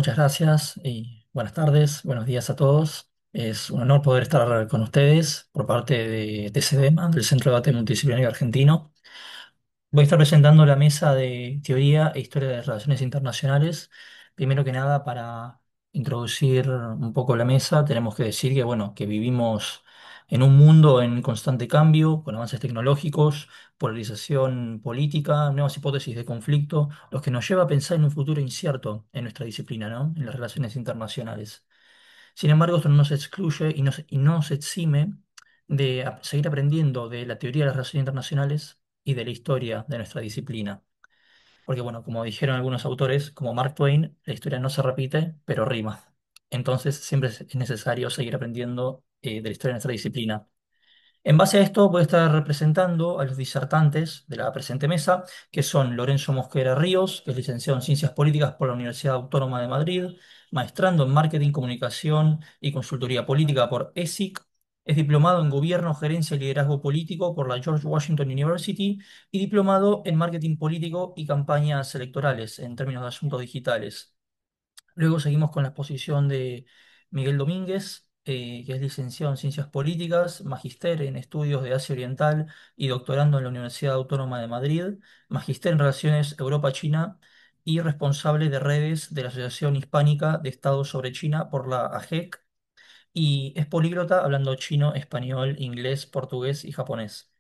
Muchas gracias y buenas tardes, buenos días a todos. Es un honor poder estar con ustedes por parte de CEDEMA, del Centro de Debate Multidisciplinario Argentino. Voy a estar presentando la mesa de Teoría e Historia de las Relaciones Internacionales. Primero que nada, para introducir un poco la mesa, tenemos que decir que, bueno, que vivimos en un mundo en constante cambio, con avances tecnológicos, polarización política, nuevas hipótesis de conflicto, lo que nos lleva a pensar en un futuro incierto en nuestra disciplina, ¿no? En las relaciones internacionales. Sin embargo, esto no nos excluye y no nos exime de seguir aprendiendo de la teoría de las relaciones internacionales y de la historia de nuestra disciplina. Porque, bueno, como dijeron algunos autores, como Mark Twain, la historia no se repite, pero rima. Entonces, siempre es necesario seguir aprendiendo de la historia de nuestra disciplina. En base a esto, voy a estar representando a los disertantes de la presente mesa, que son Lorenzo Mosquera Ríos, que es licenciado en Ciencias Políticas por la Universidad Autónoma de Madrid, maestrando en Marketing, Comunicación y Consultoría Política por ESIC, es diplomado en Gobierno, Gerencia y Liderazgo Político por la George Washington University y diplomado en Marketing Político y Campañas Electorales en términos de asuntos digitales. Luego seguimos con la exposición de Miguel Domínguez, que es licenciado en Ciencias Políticas, magíster en Estudios de Asia Oriental y doctorando en la Universidad Autónoma de Madrid, magíster en Relaciones Europa-China y responsable de redes de la Asociación Hispánica de Estados sobre China por la AGEC, y es políglota hablando chino, español, inglés, portugués y japonés.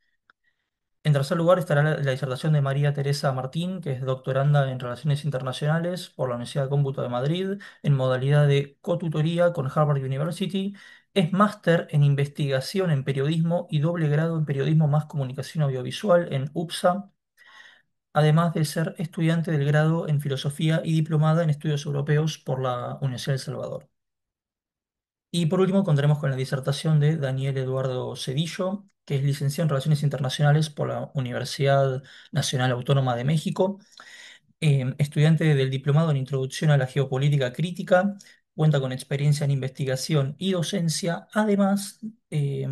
En tercer lugar estará la disertación de María Teresa Martín, que es doctoranda en Relaciones Internacionales por la Universidad de Cómputo de Madrid, en modalidad de cotutoría con Harvard University. Es máster en investigación en periodismo y doble grado en periodismo más comunicación audiovisual en UPSA, además de ser estudiante del grado en filosofía y diplomada en estudios europeos por la Universidad de El Salvador. Y por último, contaremos con la disertación de Daniel Eduardo Cedillo, que es licenciado en Relaciones Internacionales por la Universidad Nacional Autónoma de México, estudiante del Diplomado en Introducción a la Geopolítica Crítica, cuenta con experiencia en investigación y docencia, además eh,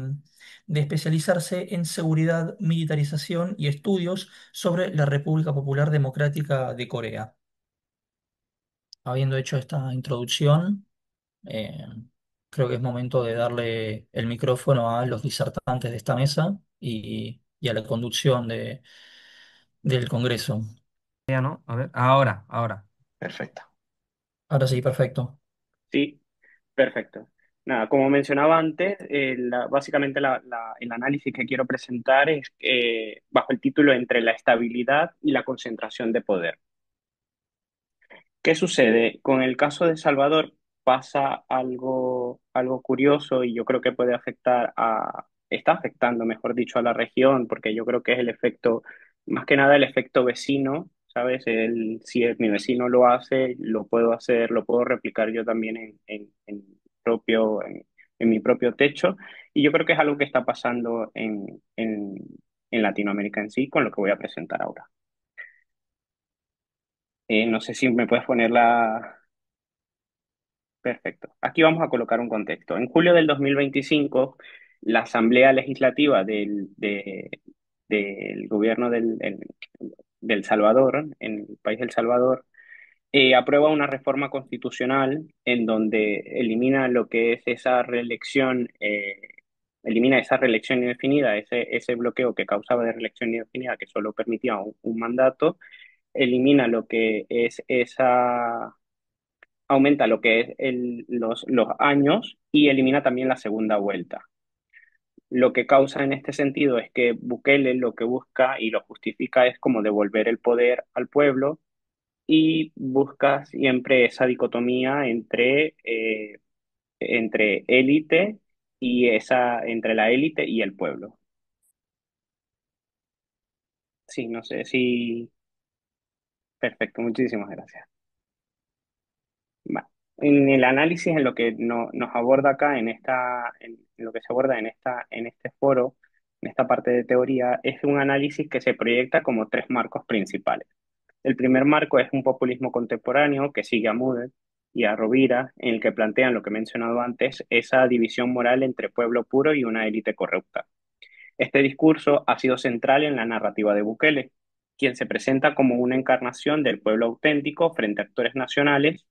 de especializarse en seguridad, militarización y estudios sobre la República Popular Democrática de Corea. Habiendo hecho esta introducción, eh, creo que es momento de darle el micrófono a los disertantes de esta mesa y a la conducción del Congreso. Ya no, a ver, ahora. Perfecto. Ahora sí, perfecto. Sí, perfecto. Nada, como mencionaba antes, básicamente el análisis que quiero presentar es bajo el título Entre la estabilidad y la concentración de poder. ¿Qué sucede? Con el caso de Salvador pasa algo curioso y yo creo que puede está afectando, mejor dicho, a la región, porque yo creo que es el efecto, más que nada el efecto vecino, ¿sabes? Si mi vecino lo hace, lo puedo hacer, lo puedo replicar yo también en mi propio techo. Y yo creo que es algo que está pasando en Latinoamérica en sí, con lo que voy a presentar ahora. No sé si me puedes poner la... Perfecto. Aquí vamos a colocar un contexto. En julio del 2025, la Asamblea Legislativa del gobierno del Salvador, en el país del Salvador, aprueba una reforma constitucional en donde elimina esa reelección indefinida, ese bloqueo que causaba de reelección indefinida que solo permitía un mandato, elimina lo que es esa aumenta lo que es los años y elimina también la segunda vuelta. Lo que causa en este sentido es que Bukele lo que busca y lo justifica es como devolver el poder al pueblo y busca siempre esa dicotomía entre élite entre la élite y el pueblo. Sí, no sé si... Perfecto, muchísimas gracias. Va. En el análisis, en lo que nos aborda acá, en lo que se aborda en este foro, en esta parte de teoría, es un análisis que se proyecta como tres marcos principales. El primer marco es un populismo contemporáneo que sigue a Moodle y a Rovira, en el que plantean lo que he mencionado antes, esa división moral entre pueblo puro y una élite corrupta. Este discurso ha sido central en la narrativa de Bukele, quien se presenta como una encarnación del pueblo auténtico frente a actores nacionales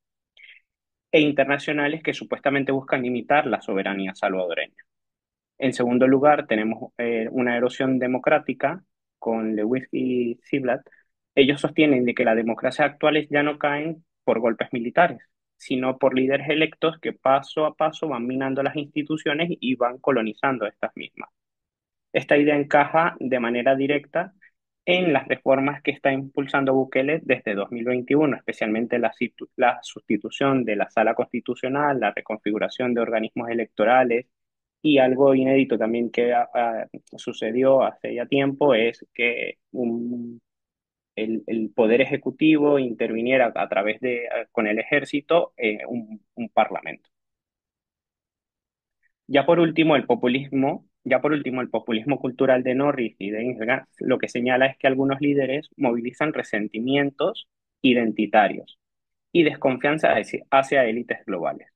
e internacionales que supuestamente buscan limitar la soberanía salvadoreña. En segundo lugar, tenemos una erosión democrática con Lewis y Ziblatt. Ellos sostienen de que las democracias actuales ya no caen por golpes militares, sino por líderes electos que paso a paso van minando las instituciones y van colonizando estas mismas. Esta idea encaja de manera directa en las reformas que está impulsando Bukele desde 2021, especialmente la sustitución de la Sala Constitucional, la reconfiguración de organismos electorales y algo inédito también que sucedió hace ya tiempo es que el Poder Ejecutivo interviniera a través de, con el ejército, un parlamento. Ya por último, el populismo cultural de Norris y de Ingram lo que señala es que algunos líderes movilizan resentimientos identitarios y desconfianza hacia élites globales.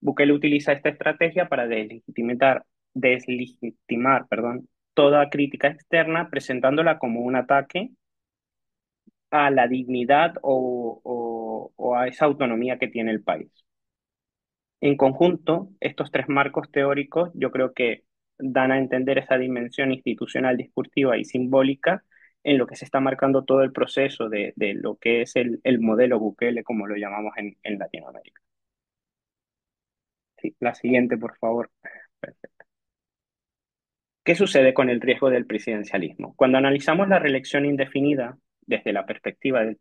Bukele utiliza esta estrategia para deslegitimar, perdón, toda crítica externa, presentándola como un ataque a la dignidad o a esa autonomía que tiene el país. En conjunto, estos tres marcos teóricos yo creo que dan a entender esa dimensión institucional, discursiva y simbólica en lo que se está marcando todo el proceso de lo que es el modelo Bukele, como lo llamamos en Latinoamérica. Sí, la siguiente, por favor. Perfecto. ¿Qué sucede con el riesgo del presidencialismo? Cuando analizamos la reelección indefinida desde la perspectiva del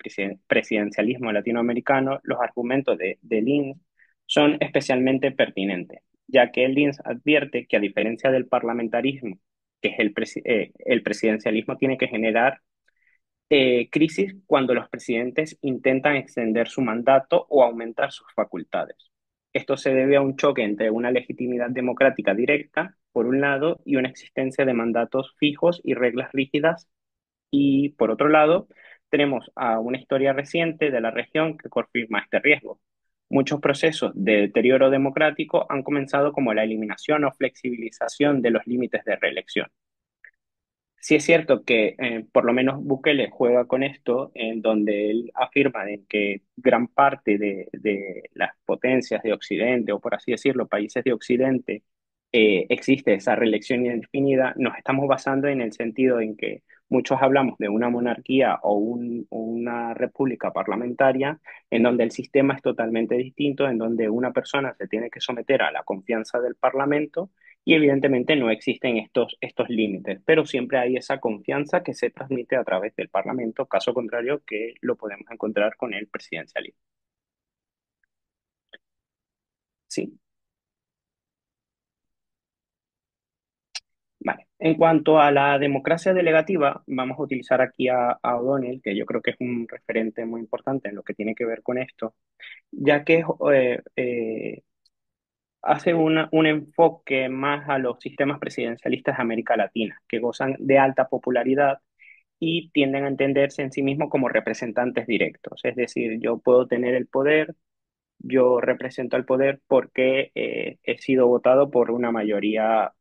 presidencialismo latinoamericano, los argumentos de Lins son especialmente pertinentes, ya que Lins advierte que a diferencia del parlamentarismo, que es el presidencialismo tiene que generar crisis cuando los presidentes intentan extender su mandato o aumentar sus facultades. Esto se debe a un choque entre una legitimidad democrática directa, por un lado, y una existencia de mandatos fijos y reglas rígidas. Y por otro lado, tenemos a una historia reciente de la región que confirma este riesgo. Muchos procesos de deterioro democrático han comenzado como la eliminación o flexibilización de los límites de reelección. Sí es cierto que por lo menos Bukele juega con esto, en donde él afirma de que gran parte de las potencias de Occidente, o por así decirlo, países de Occidente, existe esa reelección indefinida. Nos estamos basando en el sentido en que muchos hablamos de una monarquía o una república parlamentaria, en donde el sistema es totalmente distinto, en donde una persona se tiene que someter a la confianza del Parlamento y evidentemente no existen estos límites, pero siempre hay esa confianza que se transmite a través del Parlamento, caso contrario que lo podemos encontrar con el presidencialismo. Sí, vale. En cuanto a la democracia delegativa, vamos a utilizar aquí a O'Donnell, que yo creo que es un referente muy importante en lo que tiene que ver con esto, ya que hace un enfoque más a los sistemas presidencialistas de América Latina, que gozan de alta popularidad y tienden a entenderse en sí mismos como representantes directos. Es decir, yo puedo tener el poder, yo represento al poder porque he sido votado por una mayoría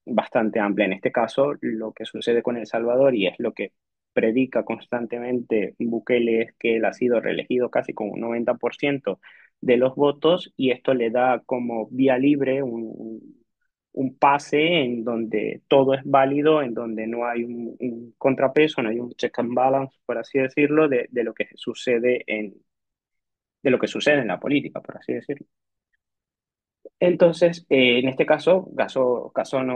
bastante amplia. En este caso, lo que sucede con El Salvador y es lo que predica constantemente Bukele es que él ha sido reelegido casi con un 90% de los votos y esto le da como vía libre un pase en donde todo es válido, en donde no hay un contrapeso, no hay un check and balance, por así decirlo, de lo que sucede de lo que sucede en la política, por así decirlo. Entonces, en este caso,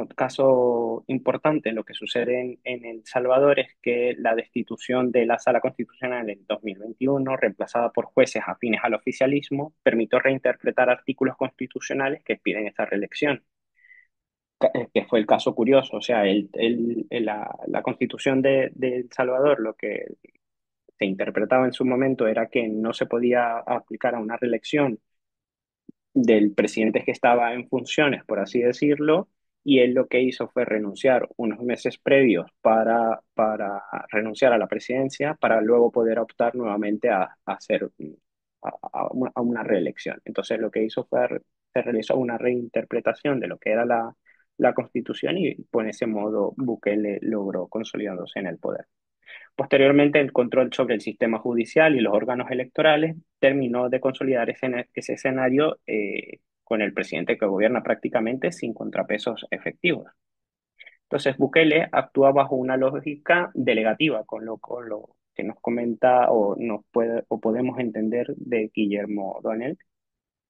caso importante en lo que sucede en El Salvador es que la destitución de la Sala Constitucional en 2021, reemplazada por jueces afines al oficialismo, permitió reinterpretar artículos constitucionales que piden esta reelección, que fue el caso curioso. O sea, la Constitución de El Salvador, lo que se interpretaba en su momento era que no se podía aplicar a una reelección del presidente que estaba en funciones, por así decirlo, y él lo que hizo fue renunciar unos meses previos para renunciar a la presidencia, para luego poder optar nuevamente a hacer a una reelección. Entonces lo que hizo fue, se realizó una reinterpretación de lo que era la Constitución y por ese modo Bukele logró consolidándose en el poder. Posteriormente, el control sobre el sistema judicial y los órganos electorales terminó de consolidar ese escenario con el presidente que gobierna prácticamente sin contrapesos efectivos. Entonces, Bukele actúa bajo una lógica delegativa, con lo que nos comenta o, nos puede, o podemos entender de Guillermo Donel,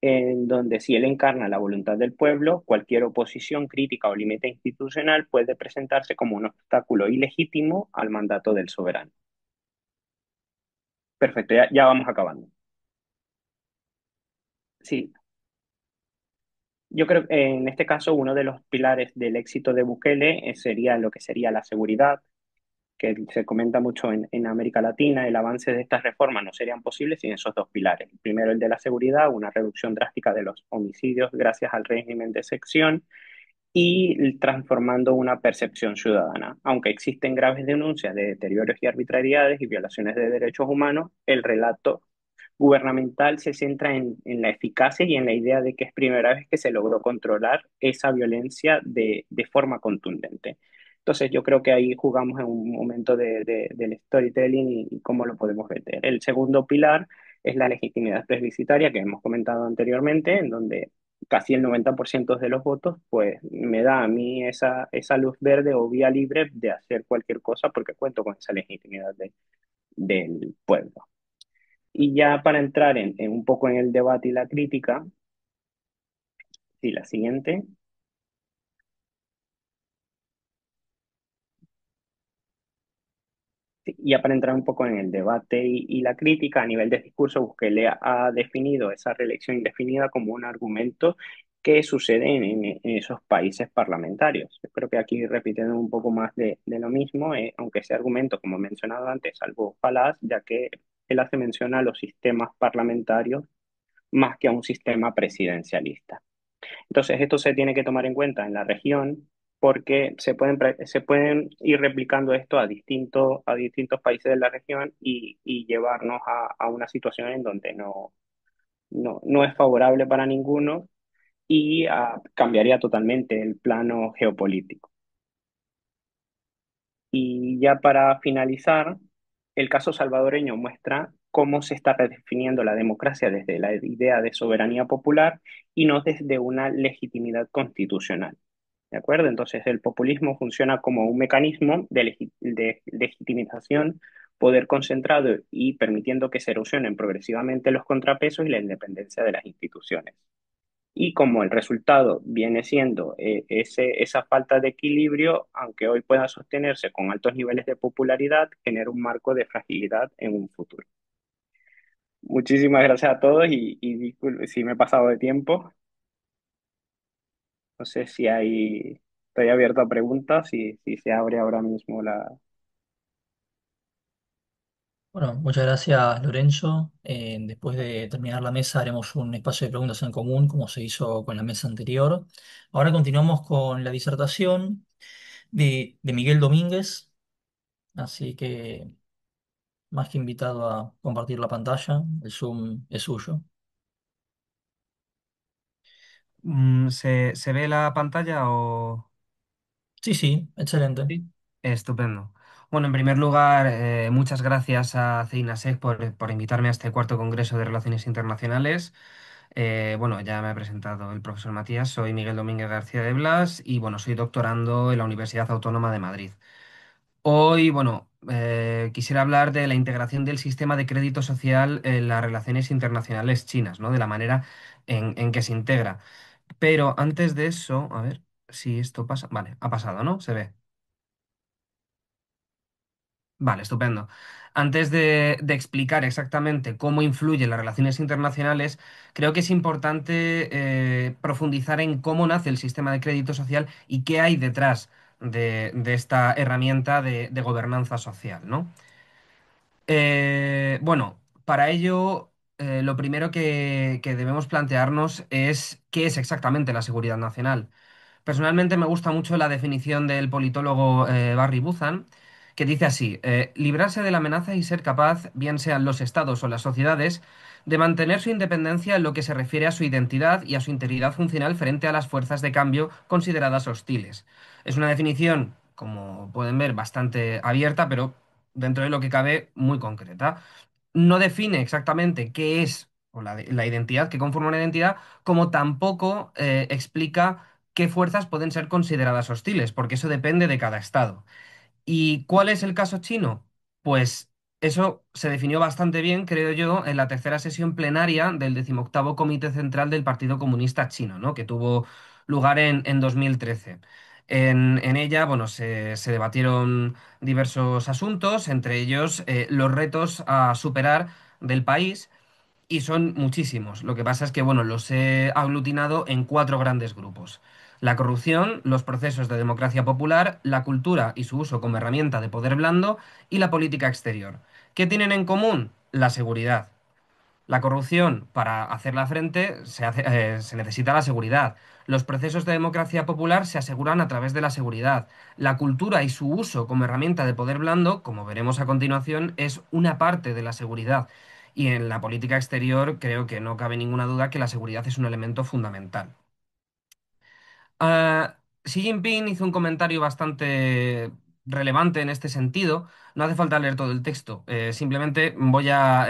en donde si él encarna la voluntad del pueblo, cualquier oposición crítica o límite institucional puede presentarse como un obstáculo ilegítimo al mandato del soberano. Perfecto, ya vamos acabando. Sí, yo creo que en este caso uno de los pilares del éxito de Bukele sería lo que sería la seguridad, que se comenta mucho en América Latina. El avance de estas reformas no serían posibles sin esos dos pilares. Primero, el de la seguridad, una reducción drástica de los homicidios gracias al régimen de excepción y transformando una percepción ciudadana. Aunque existen graves denuncias de deterioros y arbitrariedades y violaciones de derechos humanos, el relato gubernamental se centra en la eficacia y en la idea de que es primera vez que se logró controlar esa violencia de forma contundente. Entonces yo creo que ahí jugamos en un momento del storytelling y cómo lo podemos ver. El segundo pilar es la legitimidad plebiscitaria que hemos comentado anteriormente, en donde casi el 90% de los votos, pues me da a mí esa luz verde o vía libre de hacer cualquier cosa porque cuento con esa legitimidad del pueblo. Y ya para entrar en un poco en el debate y la crítica, sí, la siguiente. Sí, ya para entrar un poco en el debate y la crítica, a nivel de discurso, Bukele ha definido esa reelección indefinida como un argumento que sucede en esos países parlamentarios. Yo creo que aquí repitiendo un poco más de lo mismo, aunque ese argumento, como he mencionado antes, es algo falaz, ya que él hace mención a los sistemas parlamentarios más que a un sistema presidencialista. Entonces, esto se tiene que tomar en cuenta en la región porque se pueden ir replicando esto a distintos países de la región y llevarnos a una situación en donde no es favorable para ninguno y cambiaría totalmente el plano geopolítico. Y ya para finalizar, el caso salvadoreño muestra cómo se está redefiniendo la democracia desde la idea de soberanía popular y no desde una legitimidad constitucional. ¿De acuerdo? Entonces el populismo funciona como un mecanismo de legitimización, poder concentrado y permitiendo que se erosionen progresivamente los contrapesos y la independencia de las instituciones. Y como el resultado viene siendo esa falta de equilibrio, aunque hoy pueda sostenerse con altos niveles de popularidad, genera un marco de fragilidad en un futuro. Muchísimas gracias a todos y disculpe si me he pasado de tiempo. No sé si estoy abierto a preguntas y si se abre ahora mismo la... Bueno, muchas gracias, Lorenzo. Después de terminar la mesa, haremos un espacio de preguntas en común, como se hizo con la mesa anterior. Ahora continuamos con la disertación de Miguel Domínguez, así que más que invitado a compartir la pantalla, el Zoom es suyo. ¿Se ve la pantalla o...? Sí, sí, excelente. Sí. Estupendo. Bueno, en primer lugar, muchas gracias a CEINASEC por invitarme a este cuarto Congreso de Relaciones Internacionales. Bueno, ya me ha presentado el profesor Matías, soy Miguel Domínguez García de Blas y bueno, soy doctorando en la Universidad Autónoma de Madrid. Hoy, bueno, quisiera hablar de la integración del sistema de crédito social en las relaciones internacionales chinas, ¿no? De la manera en que se integra. Pero antes de eso, a ver si esto pasa. Vale, ha pasado, ¿no? Se ve. Vale, estupendo. Antes de explicar exactamente cómo influyen las relaciones internacionales, creo que es importante profundizar en cómo nace el sistema de crédito social y qué hay detrás de esta herramienta de gobernanza social, ¿no? Bueno, para ello, lo primero que debemos plantearnos es qué es exactamente la seguridad nacional. Personalmente me gusta mucho la definición del politólogo Barry Buzan, que dice así, librarse de la amenaza y ser capaz, bien sean los estados o las sociedades, de mantener su independencia en lo que se refiere a su identidad y a su integridad funcional frente a las fuerzas de cambio consideradas hostiles. Es una definición, como pueden ver, bastante abierta, pero dentro de lo que cabe, muy concreta. No define exactamente qué es o la identidad, que conforma una identidad, como tampoco explica qué fuerzas pueden ser consideradas hostiles, porque eso depende de cada estado. ¿Y cuál es el caso chino? Pues eso se definió bastante bien, creo yo, en la tercera sesión plenaria del 18º Comité Central del Partido Comunista Chino, ¿no? Que tuvo lugar en 2013. En ella, bueno, se debatieron diversos asuntos, entre ellos los retos a superar del país, y son muchísimos. Lo que pasa es que, bueno, los he aglutinado en cuatro grandes grupos. La corrupción, los procesos de democracia popular, la cultura y su uso como herramienta de poder blando y la política exterior. ¿Qué tienen en común? La seguridad. La corrupción, para hacerla frente, se necesita la seguridad. Los procesos de democracia popular se aseguran a través de la seguridad. La cultura y su uso como herramienta de poder blando, como veremos a continuación, es una parte de la seguridad. Y en la política exterior creo que no cabe ninguna duda que la seguridad es un elemento fundamental. Xi Jinping hizo un comentario bastante relevante en este sentido. No hace falta leer todo el texto. Simplemente voy a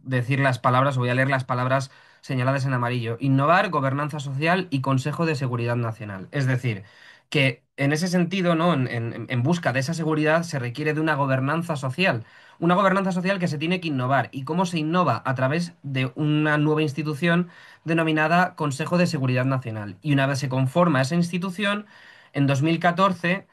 decir las palabras o voy a leer las palabras señaladas en amarillo. Innovar, gobernanza social y Consejo de Seguridad Nacional. Es decir, que en ese sentido, ¿no? En busca de esa seguridad se requiere de una gobernanza social. Una gobernanza social que se tiene que innovar. ¿Y cómo se innova? A través de una nueva institución denominada Consejo de Seguridad Nacional. Y una vez se conforma esa institución, en 2014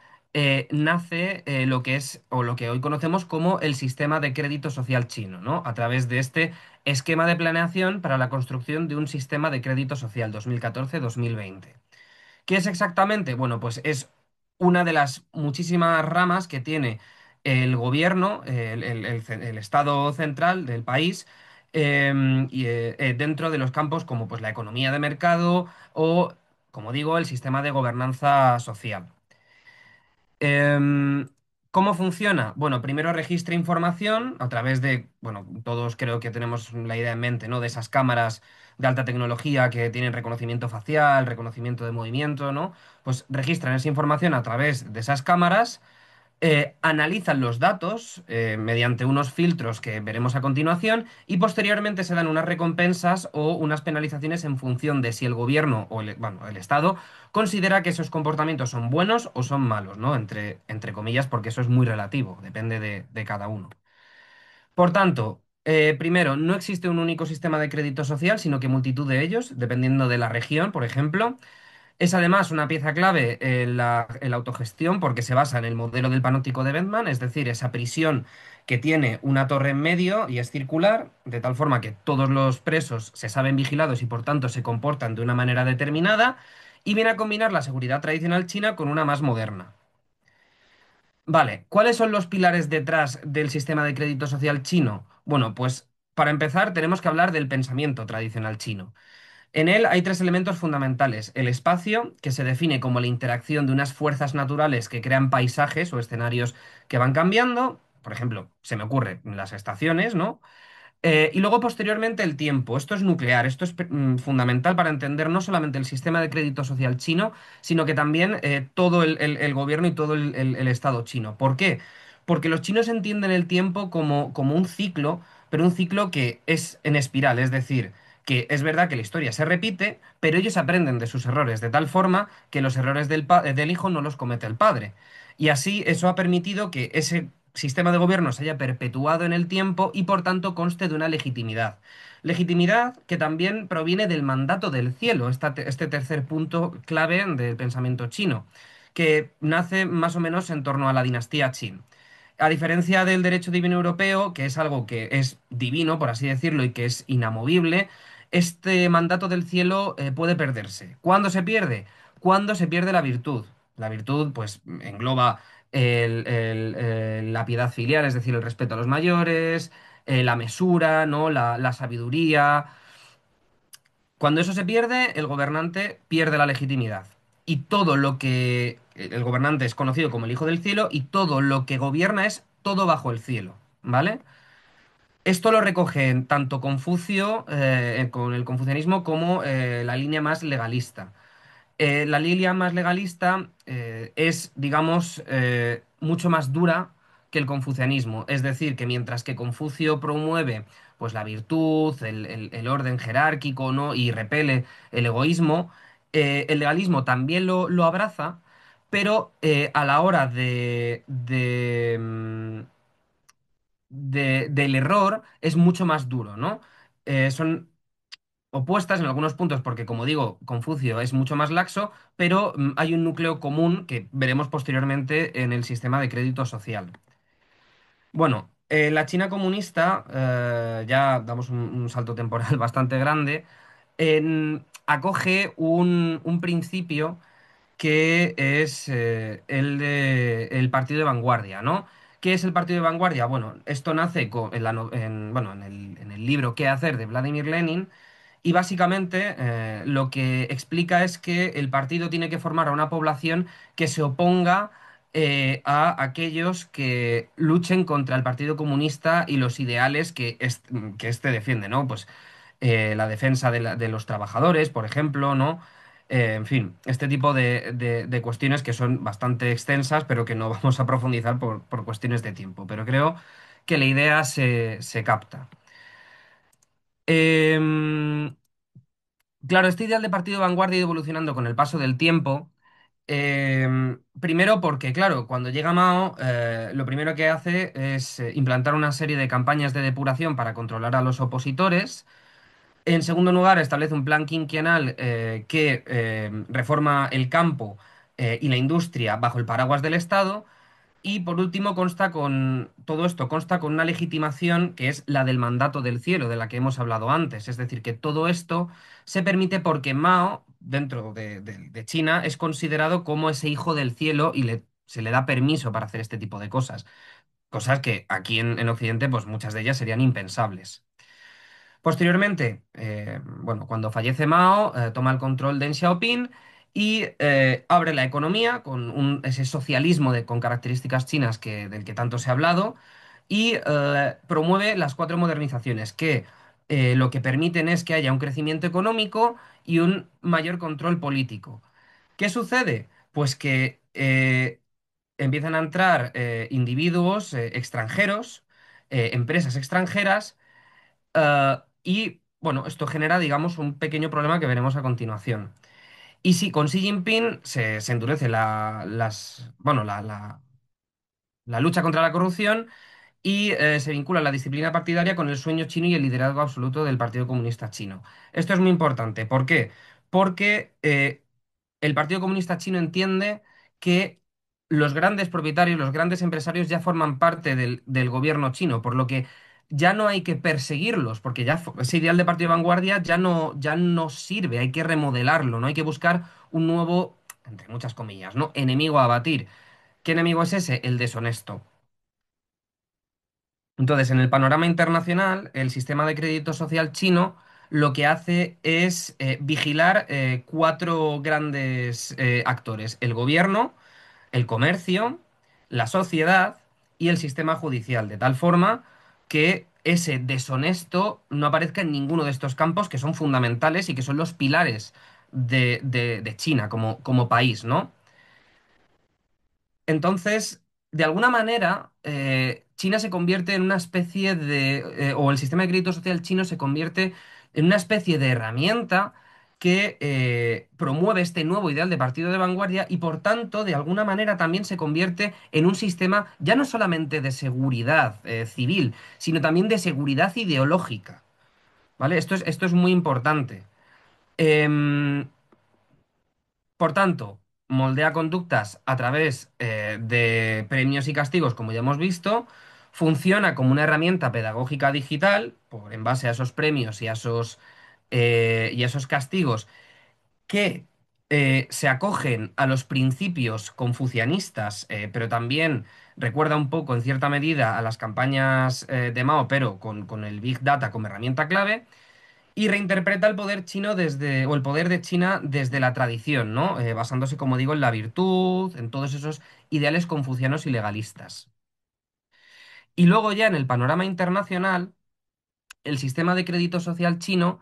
nace lo que es, o lo que hoy conocemos como el sistema de crédito social chino, ¿no? A través de este esquema de planeación para la construcción de un sistema de crédito social 2014-2020. ¿Qué es exactamente? Bueno, pues es una de las muchísimas ramas que tiene el gobierno, el Estado central del país, dentro de los campos como pues, la economía de mercado o, como digo, el sistema de gobernanza social. Em, ¿Cómo funciona? Bueno, primero registra información a través de, bueno, todos creo que tenemos la idea en mente, ¿no? De esas cámaras de alta tecnología que tienen reconocimiento facial, reconocimiento de movimiento, ¿no? Pues registran esa información a través de esas cámaras, analizan los datos mediante unos filtros que veremos a continuación y posteriormente se dan unas recompensas o unas penalizaciones en función de si el gobierno o bueno, el Estado considera que esos comportamientos son buenos o son malos, ¿no? Entre comillas, porque eso es muy relativo, depende de cada uno. Por tanto, primero, no existe un único sistema de crédito social, sino que multitud de ellos, dependiendo de la región, por ejemplo. Es además una pieza clave en la autogestión porque se basa en el modelo del panóptico de Bentman, es decir, esa prisión que tiene una torre en medio y es circular, de tal forma que todos los presos se saben vigilados y por tanto se comportan de una manera determinada, y viene a combinar la seguridad tradicional china con una más moderna. Vale, ¿cuáles son los pilares detrás del sistema de crédito social chino? Bueno, pues para empezar tenemos que hablar del pensamiento tradicional chino. En él hay tres elementos fundamentales. El espacio, que se define como la interacción de unas fuerzas naturales que crean paisajes o escenarios que van cambiando. Por ejemplo, se me ocurre las estaciones, ¿no? Y luego posteriormente el tiempo. Esto es nuclear, esto es fundamental para entender no solamente el sistema de crédito social chino, sino que también todo el gobierno y todo el Estado chino. ¿Por qué? Porque los chinos entienden el tiempo como un ciclo, pero un ciclo que es en espiral, es decir, que es verdad que la historia se repite, pero ellos aprenden de sus errores de tal forma que los errores del hijo no los comete el padre. Y así eso ha permitido que ese sistema de gobierno se haya perpetuado en el tiempo y por tanto conste de una legitimidad. Legitimidad que también proviene del mandato del cielo, este tercer punto clave del pensamiento chino, que nace más o menos en torno a la dinastía Qin. A diferencia del derecho divino europeo, que es algo que es divino, por así decirlo, y que es inamovible, este mandato del cielo puede perderse. ¿Cuándo se pierde? Cuando se pierde la virtud. La virtud, pues, engloba la piedad filial, es decir, el respeto a los mayores, la mesura, ¿no? La sabiduría. Cuando eso se pierde, el gobernante pierde la legitimidad. Y todo lo que... El gobernante es conocido como el Hijo del Cielo y todo lo que gobierna es todo bajo el cielo, ¿vale? Esto lo recogen tanto Confucio, con el confucianismo, como la línea más legalista. La línea más legalista es, digamos, mucho más dura que el confucianismo. Es decir, que mientras que Confucio promueve pues, la virtud, el orden jerárquico, ¿no? y repele el egoísmo, el legalismo también lo abraza, pero a la hora del error es mucho más duro, ¿no? Son opuestas en algunos puntos porque, como digo, Confucio es mucho más laxo, pero hay un núcleo común que veremos posteriormente en el sistema de crédito social. Bueno, la China comunista, ya damos un salto temporal bastante grande, acoge un principio que es el partido de vanguardia, ¿no? ¿Qué es el partido de vanguardia? Bueno, esto nace en, la no- en, bueno, en el libro ¿Qué hacer? De Vladimir Lenin, y básicamente lo que explica es que el partido tiene que formar a una población que se oponga a aquellos que luchen contra el Partido Comunista y los ideales que éste defiende, ¿no? Pues la defensa de los trabajadores, por ejemplo, ¿no? En fin, este tipo de cuestiones que son bastante extensas, pero que no vamos a profundizar por cuestiones de tiempo. Pero creo que la idea se capta. Em, Claro, este ideal de partido de vanguardia ha ido evolucionando con el paso del tiempo. Primero porque, claro, cuando llega Mao, lo primero que hace es implantar una serie de campañas de depuración para controlar a los opositores. En segundo lugar, establece un plan quinquenal que reforma el campo y la industria bajo el paraguas del Estado. Y por último, todo esto consta con una legitimación que es la del mandato del cielo, de la que hemos hablado antes. Es decir, que todo esto se permite porque Mao, dentro de China, es considerado como ese hijo del cielo y se le da permiso para hacer este tipo de cosas. Cosas que aquí en Occidente, pues muchas de ellas serían impensables. Posteriormente, bueno, cuando fallece Mao, toma el control Deng Xiaoping y abre la economía con ese socialismo con características chinas del que tanto se ha hablado y promueve las cuatro modernizaciones que lo que permiten es que haya un crecimiento económico y un mayor control político. ¿Qué sucede? Pues que empiezan a entrar individuos extranjeros, empresas extranjeras, y bueno, esto genera, digamos, un pequeño problema que veremos a continuación. Y sí, con Xi Jinping se endurece bueno, la lucha contra la corrupción y se vincula la disciplina partidaria con el sueño chino y el liderazgo absoluto del Partido Comunista Chino. Esto es muy importante. ¿Por qué? Porque el Partido Comunista Chino entiende que los grandes propietarios, los grandes empresarios ya forman parte del gobierno chino, por lo que ya no hay que perseguirlos, porque ese ideal de partido de vanguardia ya no sirve, hay que remodelarlo, no hay que buscar un nuevo, entre muchas comillas, ¿no? enemigo a abatir. ¿Qué enemigo es ese? El deshonesto. Entonces, en el panorama internacional, el sistema de crédito social chino lo que hace es vigilar cuatro grandes actores: el gobierno, el comercio, la sociedad y el sistema judicial, de tal forma que ese deshonesto no aparezca en ninguno de estos campos que son fundamentales y que son los pilares de China como país, ¿no? Entonces, de alguna manera, China se convierte en una especie o el sistema de crédito social chino se convierte en una especie de herramienta que promueve este nuevo ideal de partido de vanguardia y, por tanto, de alguna manera también se convierte en un sistema ya no solamente de seguridad civil, sino también de seguridad ideológica, ¿vale? Esto es muy importante. Em, por tanto, moldea conductas a través de premios y castigos, como ya hemos visto, funciona como una herramienta pedagógica digital, en base a esos premios y a esos castigos que se acogen a los principios confucianistas, pero también recuerda un poco, en cierta medida, a las campañas de Mao, pero con el Big Data como herramienta clave y reinterpreta el poder chino o el poder de China desde la tradición, ¿no? Basándose, como digo, en la virtud, en todos esos ideales confucianos y legalistas. Y luego ya en el panorama internacional, el sistema de crédito social chino,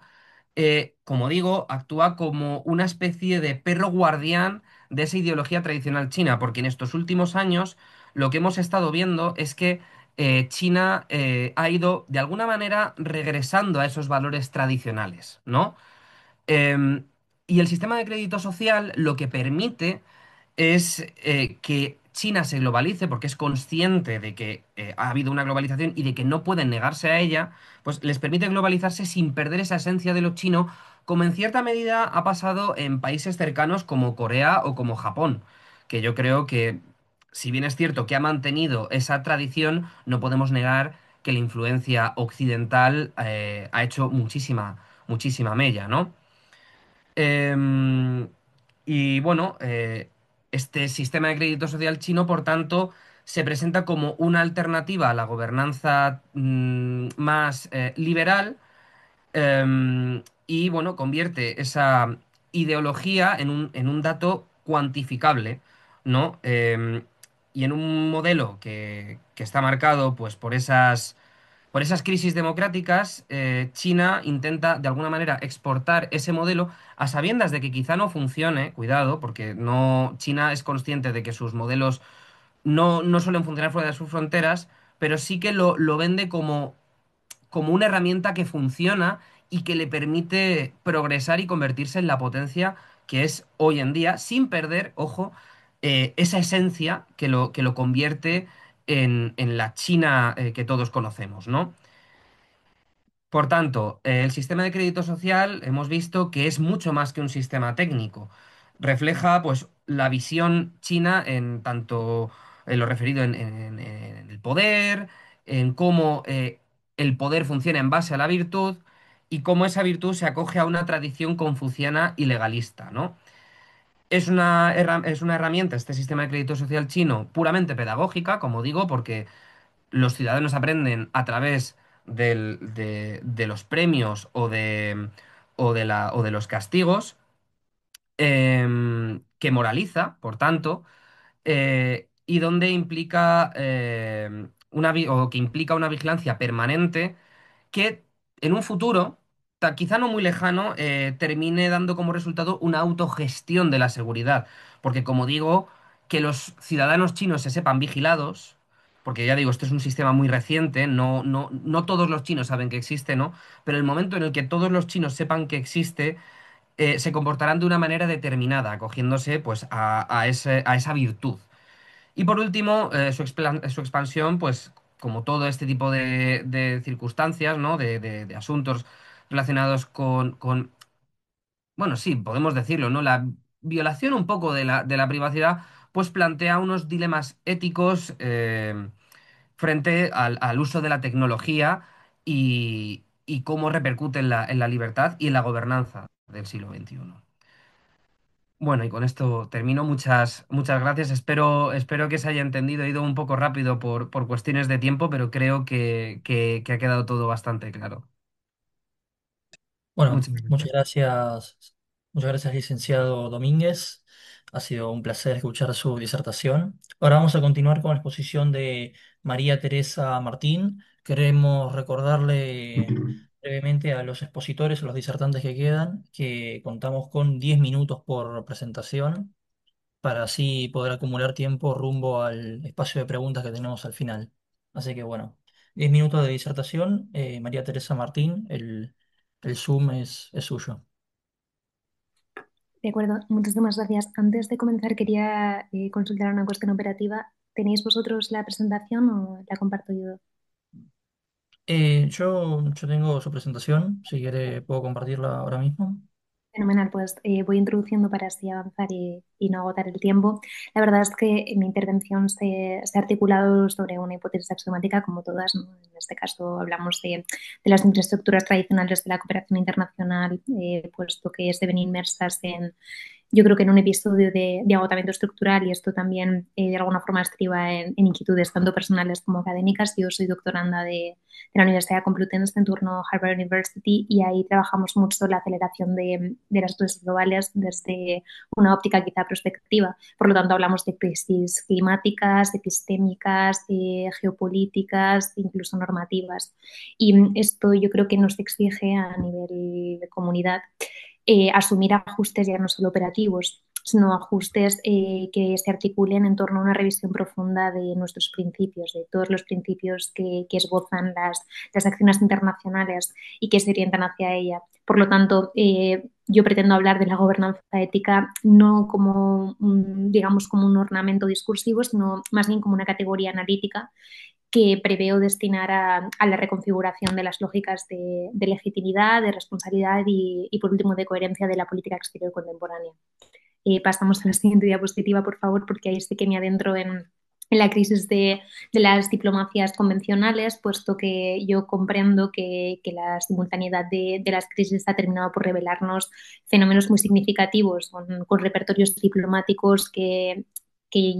como digo, actúa como una especie de perro guardián de esa ideología tradicional china, porque en estos últimos años lo que hemos estado viendo es que China ha ido de alguna manera regresando a esos valores tradicionales, ¿no? Em, y el sistema de crédito social lo que permite es que China se globalice porque es consciente de que ha habido una globalización y de que no pueden negarse a ella, pues les permite globalizarse sin perder esa esencia de lo chino, como en cierta medida ha pasado en países cercanos como Corea o como Japón, que yo creo que, si bien es cierto que ha mantenido esa tradición, no podemos negar que la influencia occidental ha hecho muchísima mella, ¿no? Em, y bueno, este sistema de crédito social chino, por tanto, se presenta como una alternativa a la gobernanza más liberal, y bueno, convierte esa ideología en un dato cuantificable, ¿no? Y en un modelo que está marcado pues por esas crisis democráticas, China intenta de alguna manera exportar ese modelo a sabiendas de que quizá no funcione, cuidado, porque no, China es consciente de que sus modelos no suelen funcionar fuera de sus fronteras, pero sí que lo vende como una herramienta que funciona y que le permite progresar y convertirse en la potencia que es hoy en día, sin perder, ojo, esa esencia que lo convierte en la China que todos conocemos, ¿no? Por tanto, el sistema de crédito social hemos visto que es mucho más que un sistema técnico. Refleja, pues, la visión china en tanto en lo referido en el poder, en cómo el poder funciona en base a la virtud y cómo esa virtud se acoge a una tradición confuciana y legalista, ¿no? Es una herramienta, este sistema de crédito social chino, puramente pedagógica, como digo, porque los ciudadanos aprenden a través de los premios o de los castigos, que moraliza, por tanto, y donde implica o que implica una vigilancia permanente que en un futuro, quizá no muy lejano, termine dando como resultado una autogestión de la seguridad. Porque como digo, que los ciudadanos chinos se sepan vigilados, porque ya digo, esto es un sistema muy reciente, no todos los chinos saben que existe, ¿no? Pero el momento en el que todos los chinos sepan que existe, se comportarán de una manera determinada, acogiéndose pues a esa virtud. Y por último, su expansión, pues como todo este tipo de circunstancias, ¿no? De asuntos relacionados bueno, sí, podemos decirlo, ¿no? La violación un poco de la privacidad, pues plantea unos dilemas éticos frente al uso de la tecnología y cómo repercute en la libertad y en la gobernanza del siglo XXI. Bueno, y con esto termino. Muchas gracias. Espero que se haya entendido. He ido un poco rápido por cuestiones de tiempo, pero creo que ha quedado todo bastante claro. Bueno, Muchas gracias. muchas gracias, licenciado Domínguez. Ha sido un placer escuchar su disertación. Ahora vamos a continuar con la exposición de María Teresa Martín. Queremos recordarle brevemente a los expositores, a los disertantes que quedan, que contamos con 10 minutos por presentación para así poder acumular tiempo rumbo al espacio de preguntas que tenemos al final. Así que bueno, 10 minutos de disertación. María Teresa Martín, el Zoom es suyo. De acuerdo, muchísimas gracias. Antes de comenzar, quería consultar una cuestión operativa. ¿Tenéis vosotros la presentación o la comparto yo? Yo tengo su presentación, si quiere puedo compartirla ahora mismo. Fenomenal, pues voy introduciendo para así avanzar y no agotar el tiempo. La verdad es que mi intervención se ha articulado sobre una hipótesis axiomática, como todas, ¿no? En este caso hablamos de las infraestructuras tradicionales de la cooperación internacional, puesto que se ven inmersas yo creo que en un episodio de agotamiento estructural, y esto también de alguna forma estriba en inquietudes tanto personales como académicas. Yo soy doctoranda de la Universidad Complutense en turno Harvard University, y ahí trabajamos mucho la aceleración de las crisis globales desde una óptica quizá prospectiva. Por lo tanto, hablamos de crisis climáticas, epistémicas, geopolíticas, incluso normativas. Y esto yo creo que nos exige a nivel de comunidad asumir ajustes ya no solo operativos, sino ajustes que se articulen en torno a una revisión profunda de nuestros principios, de todos los principios que esbozan las acciones internacionales y que se orientan hacia ella. Por lo tanto, yo pretendo hablar de la gobernanza ética no como, digamos, como un ornamento discursivo, sino más bien como una categoría analítica que preveo destinar a la reconfiguración de las lógicas de legitimidad, de responsabilidad y, por último, de coherencia de la política exterior contemporánea. Pasamos a la siguiente diapositiva, por favor, porque ahí sí que me adentro en la crisis de las diplomacias convencionales, puesto que yo comprendo que la simultaneidad de las crisis ha terminado por revelarnos fenómenos muy significativos, con repertorios diplomáticos que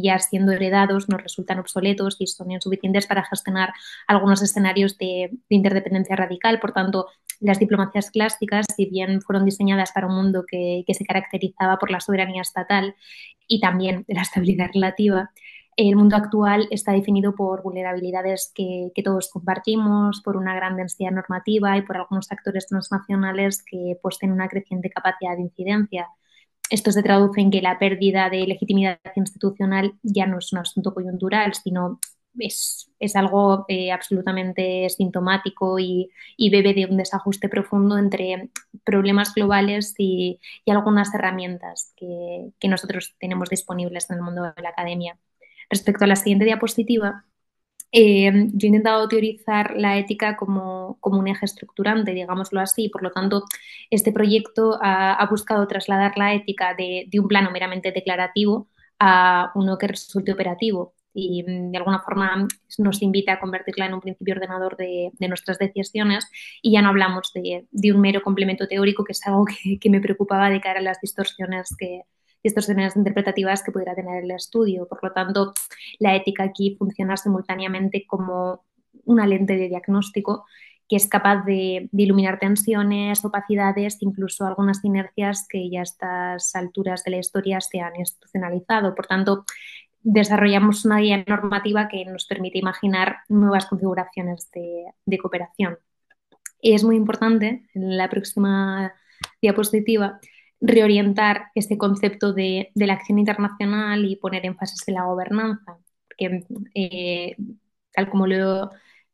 ya siendo heredados nos resultan obsoletos y son insuficientes para gestionar algunos escenarios de interdependencia radical. Por tanto, las diplomacias clásicas, si bien fueron diseñadas para un mundo que se caracterizaba por la soberanía estatal y también de la estabilidad relativa, el mundo actual está definido por vulnerabilidades que todos compartimos, por una gran densidad normativa y por algunos actores transnacionales que poseen una creciente capacidad de incidencia. Esto se traduce en que la pérdida de legitimidad institucional ya no es un asunto coyuntural, sino es algo absolutamente sintomático y bebe de un desajuste profundo entre problemas globales y algunas herramientas que nosotros tenemos disponibles en el mundo de la academia. Respecto a la siguiente diapositiva, yo he intentado teorizar la ética como un eje estructurante, digámoslo así. Por lo tanto, este proyecto ha buscado trasladar la ética de un plano meramente declarativo a uno que resulte operativo y de alguna forma nos invita a convertirla en un principio ordenador de nuestras decisiones y ya no hablamos de un mero complemento teórico, que es algo que me preocupaba de cara a las distorsiones interpretativas que pudiera tener el estudio. Por lo tanto, la ética aquí funciona simultáneamente como una lente de diagnóstico que es capaz de iluminar tensiones, opacidades, incluso algunas inercias que ya a estas alturas de la historia se han institucionalizado. Por tanto, desarrollamos una guía normativa que nos permite imaginar nuevas configuraciones de cooperación. Y es muy importante, en la próxima diapositiva, reorientar este concepto de la acción internacional y poner énfasis en la gobernanza, porque tal como lo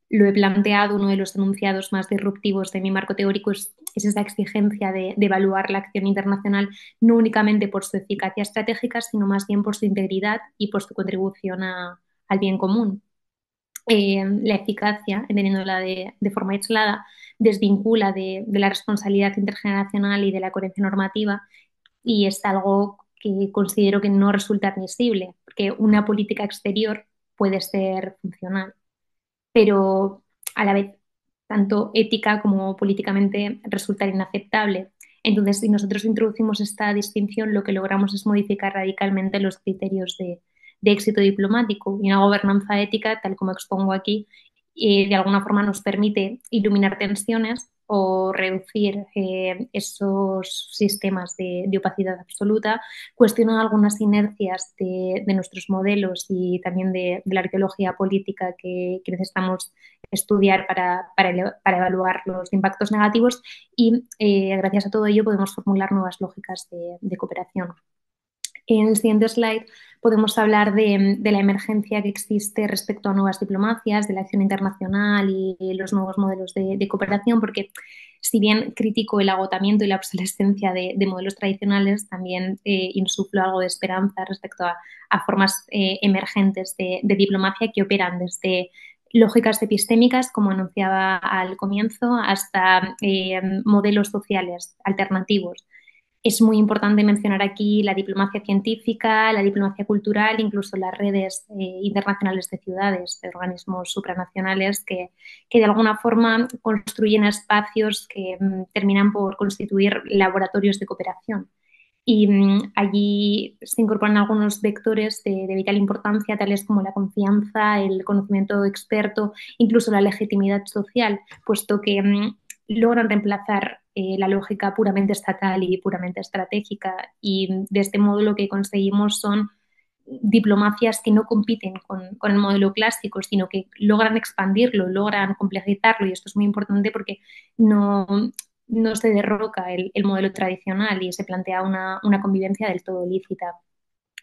he planteado, uno de los enunciados más disruptivos de mi marco teórico es esa exigencia de evaluar la acción internacional no únicamente por su eficacia estratégica, sino más bien por su integridad y por su contribución al bien común. La eficacia, entendiéndola de forma aislada, desvincula de la responsabilidad intergeneracional y de la coherencia normativa y es algo que considero que no resulta admisible, porque una política exterior puede ser funcional, pero a la vez tanto ética como políticamente resulta inaceptable. Entonces, si nosotros introducimos esta distinción, lo que logramos es modificar radicalmente los criterios de éxito diplomático y una gobernanza ética, tal como expongo aquí, de alguna forma nos permite iluminar tensiones o reducir esos sistemas de opacidad absoluta, cuestionar algunas inercias de nuestros modelos y también de la arqueología política que necesitamos estudiar para evaluar los impactos negativos y gracias a todo ello podemos formular nuevas lógicas de cooperación. En el siguiente slide podemos hablar de la emergencia que existe respecto a nuevas diplomacias, de la acción internacional y los nuevos modelos de cooperación, porque si bien critico el agotamiento y la obsolescencia de modelos tradicionales, también insuflo algo de esperanza respecto a formas emergentes de diplomacia que operan desde lógicas epistémicas, como anunciaba al comienzo, hasta modelos sociales alternativos. Es muy importante mencionar aquí la diplomacia científica, la diplomacia cultural, incluso las redes internacionales de ciudades, de organismos supranacionales que de alguna forma construyen espacios que terminan por constituir laboratorios de cooperación. Y allí se incorporan algunos vectores de vital importancia, tales como la confianza, el conocimiento experto, incluso la legitimidad social, puesto que logran reemplazar la lógica puramente estatal y puramente estratégica. Y de este modo lo que conseguimos son diplomacias que no compiten con el modelo clásico, sino que logran expandirlo, logran complejizarlo. Y esto es muy importante porque no no se derroca el modelo tradicional y se plantea una convivencia del todo lícita.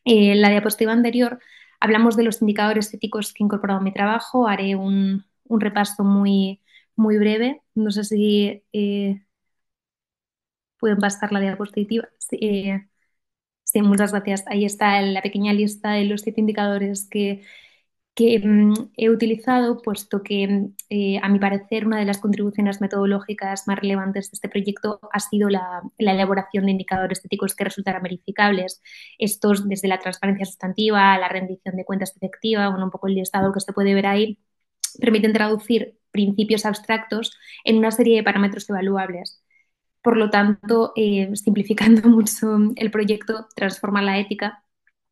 En la diapositiva anterior hablamos de los indicadores éticos que he incorporado en mi trabajo. Haré un repaso muy breve. No sé si pueden pasar la diapositiva. Sí, sí, muchas gracias. Ahí está la pequeña lista de los 7 indicadores que he utilizado, puesto que a mi parecer una de las contribuciones metodológicas más relevantes de este proyecto ha sido la elaboración de indicadores éticos que resultaran verificables. Estos, desde la transparencia sustantiva, la rendición de cuentas efectiva, bueno, un poco el listado que se puede ver ahí, permiten traducir principios abstractos en una serie de parámetros evaluables. Por lo tanto, simplificando mucho el proyecto, transforma la ética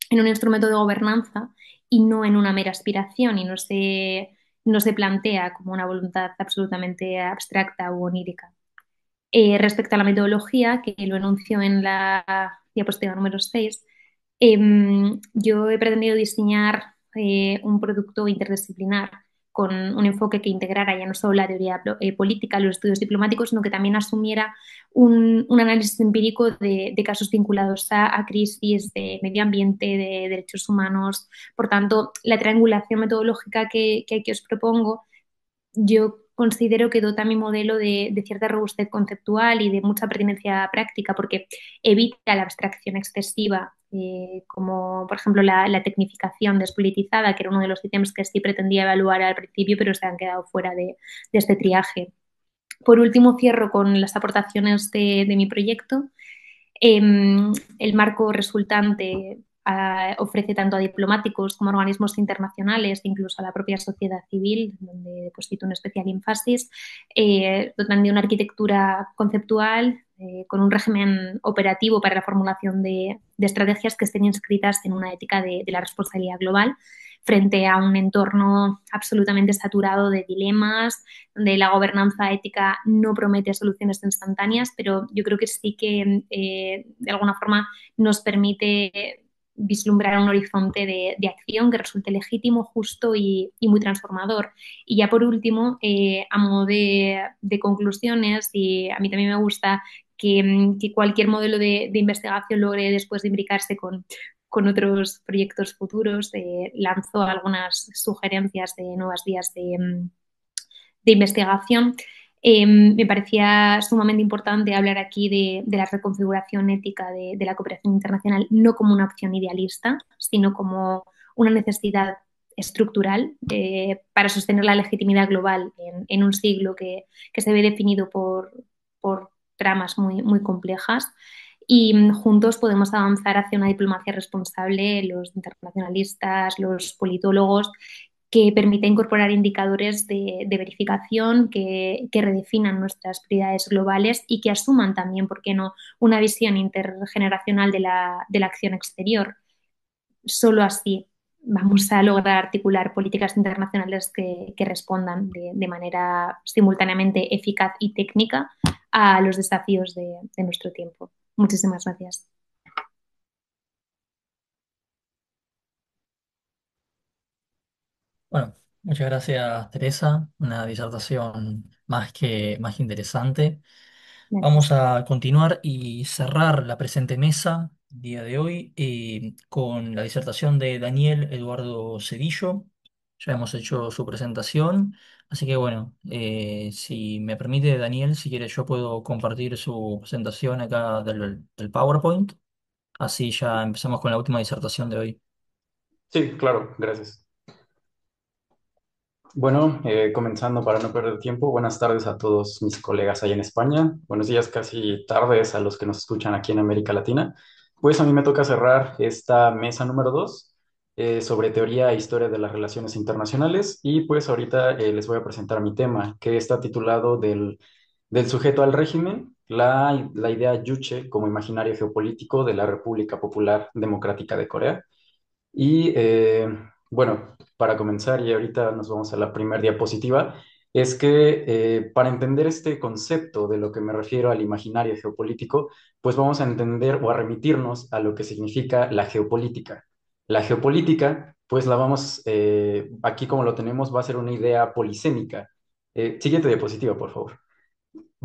en un instrumento de gobernanza y no en una mera aspiración y no se plantea como una voluntad absolutamente abstracta u onírica. Respecto a la metodología, que lo enuncio en la diapositiva número 6, yo he pretendido diseñar un producto interdisciplinar con un enfoque que integrara ya no solo la teoría política, los estudios diplomáticos, sino que también asumiera un análisis empírico de casos vinculados a crisis de medio ambiente, de derechos humanos. Por tanto, la triangulación metodológica que os propongo yo considero que dota mi modelo de cierta robustez conceptual y de mucha pertinencia práctica porque evita la abstracción excesiva, como por ejemplo la tecnificación despolitizada, que era uno de los ítems que sí pretendía evaluar al principio, pero se han quedado fuera de este triaje. Por último, cierro con las aportaciones de mi proyecto. El marco resultante ofrece tanto a diplomáticos como a organismos internacionales, incluso a la propia sociedad civil, donde deposito un especial énfasis, dotan de una arquitectura conceptual con un régimen operativo para la formulación de estrategias que estén inscritas en una ética de la responsabilidad global frente a un entorno absolutamente saturado de dilemas, donde la gobernanza ética no promete soluciones instantáneas, pero yo creo que sí que de alguna forma nos permite vislumbrar un horizonte de acción que resulte legítimo, justo y muy transformador. Y ya por último, a modo de conclusiones, y a mí también me gusta que cualquier modelo de investigación logre después de imbricarse con otros proyectos futuros, lanzo algunas sugerencias de nuevas vías de investigación. Me parecía sumamente importante hablar aquí de la reconfiguración ética de la cooperación internacional, no como una opción idealista, sino como una necesidad estructural para sostener la legitimidad global en un siglo que se ve definido por tramas muy complejas. Y juntos podemos avanzar hacia una diplomacia responsable, los internacionalistas, los politólogos, que permita incorporar indicadores de verificación que redefinan nuestras prioridades globales y que asuman también, ¿por qué no?, una visión intergeneracional de la acción exterior. Solo así vamos a lograr articular políticas internacionales que respondan de manera simultáneamente eficaz y técnica a los desafíos de nuestro tiempo. Muchísimas gracias. Bueno, muchas gracias, Teresa. Una disertación más que interesante. Vamos Gracias. a continuar y cerrar la presente mesa el día de hoy con la disertación de Daniel Eduardo Cedillo. Ya hemos hecho su presentación, así que bueno, si me permite, Daniel, si quiere yo puedo compartir su presentación acá del PowerPoint. Así ya empezamos con la última disertación de hoy. Sí, claro, gracias. Bueno, comenzando para no perder tiempo, buenas tardes a todos mis colegas allá en España, buenos días, casi tardes a los que nos escuchan aquí en América Latina. Pues a mí me toca cerrar esta mesa número 2 sobre teoría e historia de las relaciones internacionales y pues ahorita les voy a presentar mi tema que está titulado del sujeto al régimen, la idea Yuche como imaginario geopolítico de la República Popular Democrática de Corea. Y bueno, para comenzar, y ahorita nos vamos a la primera diapositiva, es que para entender este concepto de lo que me refiero al imaginario geopolítico, pues vamos a entender o a remitirnos a lo que significa la geopolítica. La geopolítica, pues la vamos, aquí como lo tenemos, va a ser una idea polisémica. Siguiente diapositiva, por favor.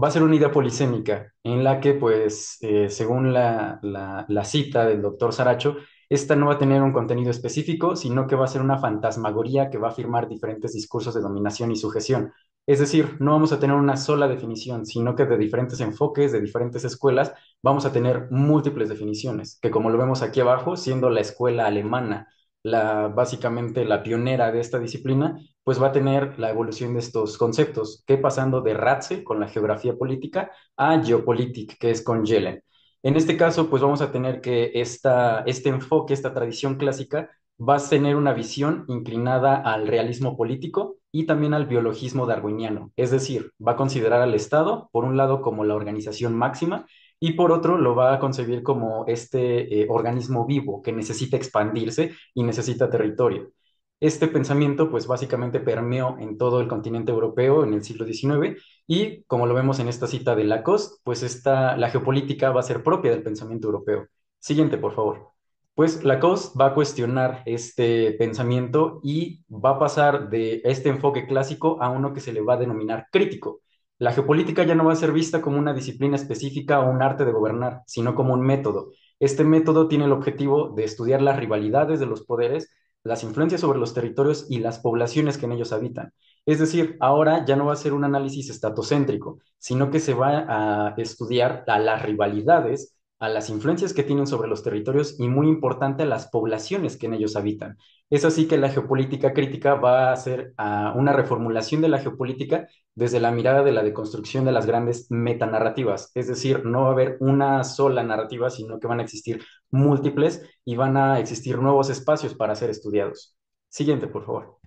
va a ser una idea polisémica en la que, pues, según la cita del doctor Saracho, esta no va a tener un contenido específico, sino que va a ser una fantasmagoría que va a afirmar diferentes discursos de dominación y sujeción. Es decir, no vamos a tener una sola definición, sino que de diferentes enfoques, de diferentes escuelas, vamos a tener múltiples definiciones, que como lo vemos aquí abajo, siendo la escuela alemana básicamente la pionera de esta disciplina, pues va a tener la evolución de estos conceptos, que pasando de Ratzel con la geografía política a Geopolitik, que es con Yellen. En este caso, pues vamos a tener que este enfoque, esta tradición clásica, va a tener una visión inclinada al realismo político y también al biologismo darwiniano. Es decir, va a considerar al Estado, por un lado, como la organización máxima y por otro lo va a concebir como este organismo vivo que necesita expandirse y necesita territorio. Este pensamiento, pues básicamente permeó en todo el continente europeo en el siglo XIX y, como lo vemos en esta cita de Lacoste, pues la geopolítica va a ser propia del pensamiento europeo. Siguiente, por favor. Pues Lacoste va a cuestionar este pensamiento y va a pasar de este enfoque clásico a uno que se le va a denominar crítico. La geopolítica ya no va a ser vista como una disciplina específica o un arte de gobernar, sino como un método. Este método tiene el objetivo de estudiar las rivalidades de los poderes, las influencias sobre los territorios y las poblaciones que en ellos habitan. Es decir, ahora ya no va a ser un análisis estatocéntrico, sino que se va a estudiar a las rivalidades, a las influencias que tienen sobre los territorios y, muy importante, a las poblaciones que en ellos habitan. Es así que la geopolítica crítica va a ser una reformulación de la geopolítica desde la mirada de la deconstrucción de las grandes metanarrativas. Es decir, no va a haber una sola narrativa, sino que van a existir múltiples y van a existir nuevos espacios para ser estudiados. Siguiente, por favor.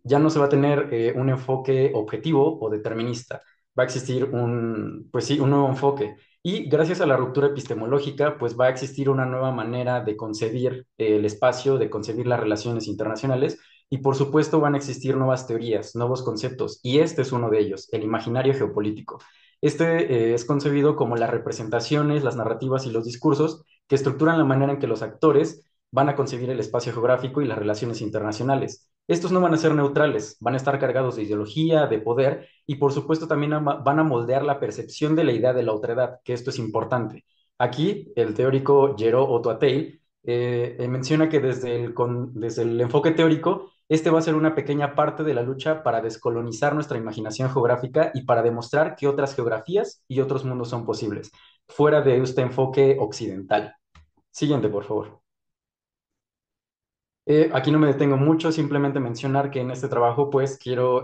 Ya no se va a tener un enfoque objetivo o determinista. Va a existir pues sí, un nuevo enfoque. Y gracias a la ruptura epistemológica, pues va a existir una nueva manera de concebir el espacio, de concebir las relaciones internacionales. Y por supuesto van a existir nuevas teorías, nuevos conceptos. Y este es uno de ellos, el imaginario geopolítico. Este es concebido como las representaciones, las narrativas y los discursos que estructuran la manera en que los actores van a concebir el espacio geográfico y las relaciones internacionales. Estos no van a ser neutrales, van a estar cargados de ideología, de poder y por supuesto también van a moldear la percepción de la idea de la otredad, que esto es importante. Aquí el teórico Jero Otoatei menciona que desde el enfoque teórico, este va a ser una pequeña parte de la lucha para descolonizar nuestra imaginación geográfica y para demostrar que otras geografías y otros mundos son posibles, fuera de este enfoque occidental. Siguiente, por favor. Aquí no me detengo mucho, simplemente mencionar que en este trabajo pues quiero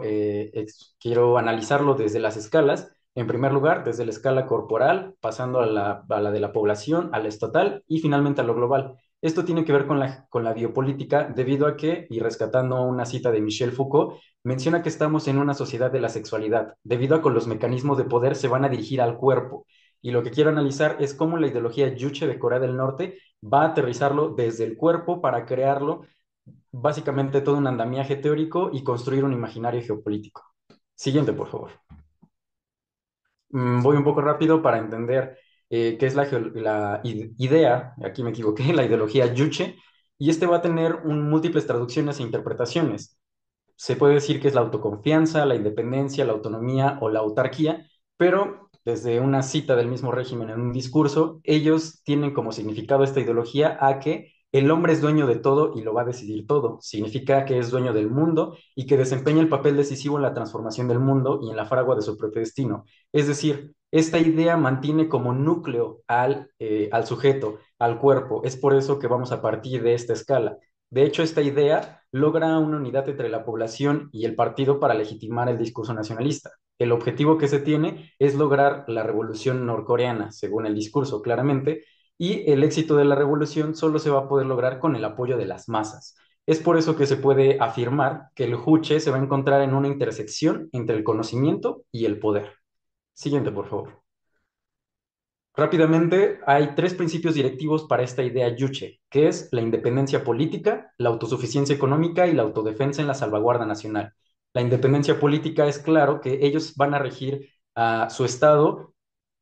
analizarlo desde las escalas. En primer lugar, desde la escala corporal, pasando a la de la población, a la estatal y finalmente a lo global. Esto tiene que ver con la biopolítica debido a que, y rescatando una cita de Michel Foucault, menciona que estamos en una sociedad de la sexualidad, debido a que los mecanismos de poder se van a dirigir al cuerpo. Y lo que quiero analizar es cómo la ideología Yuche de Corea del Norte va a aterrizarlo desde el cuerpo para crearlo básicamente todo un andamiaje teórico y construir un imaginario geopolítico. Siguiente, por favor. Voy un poco rápido para entender qué es la idea, aquí me equivoqué, la ideología Yuche, y este va a tener múltiples traducciones e interpretaciones. Se puede decir que es la autoconfianza, la independencia, la autonomía o la autarquía, pero desde una cita del mismo régimen en un discurso, ellos tienen como significado esta ideología a que el hombre es dueño de todo y lo va a decidir todo. Significa que es dueño del mundo y que desempeña el papel decisivo en la transformación del mundo y en la fragua de su propio destino. Es decir, esta idea mantiene como núcleo al sujeto, al cuerpo. Es por eso que vamos a partir de esta escala. De hecho, esta idea logra una unidad entre la población y el partido para legitimar el discurso nacionalista. El objetivo que se tiene es lograr la revolución norcoreana, según el discurso claramente, y el éxito de la revolución solo se va a poder lograr con el apoyo de las masas. Es por eso que se puede afirmar que el Juche se va a encontrar en una intersección entre el conocimiento y el poder. Siguiente, por favor. Rápidamente, hay tres principios directivos para esta idea Yuche, que es la independencia política, la autosuficiencia económica y la autodefensa en la salvaguarda nacional. La independencia política es claro que ellos van a regir a su estado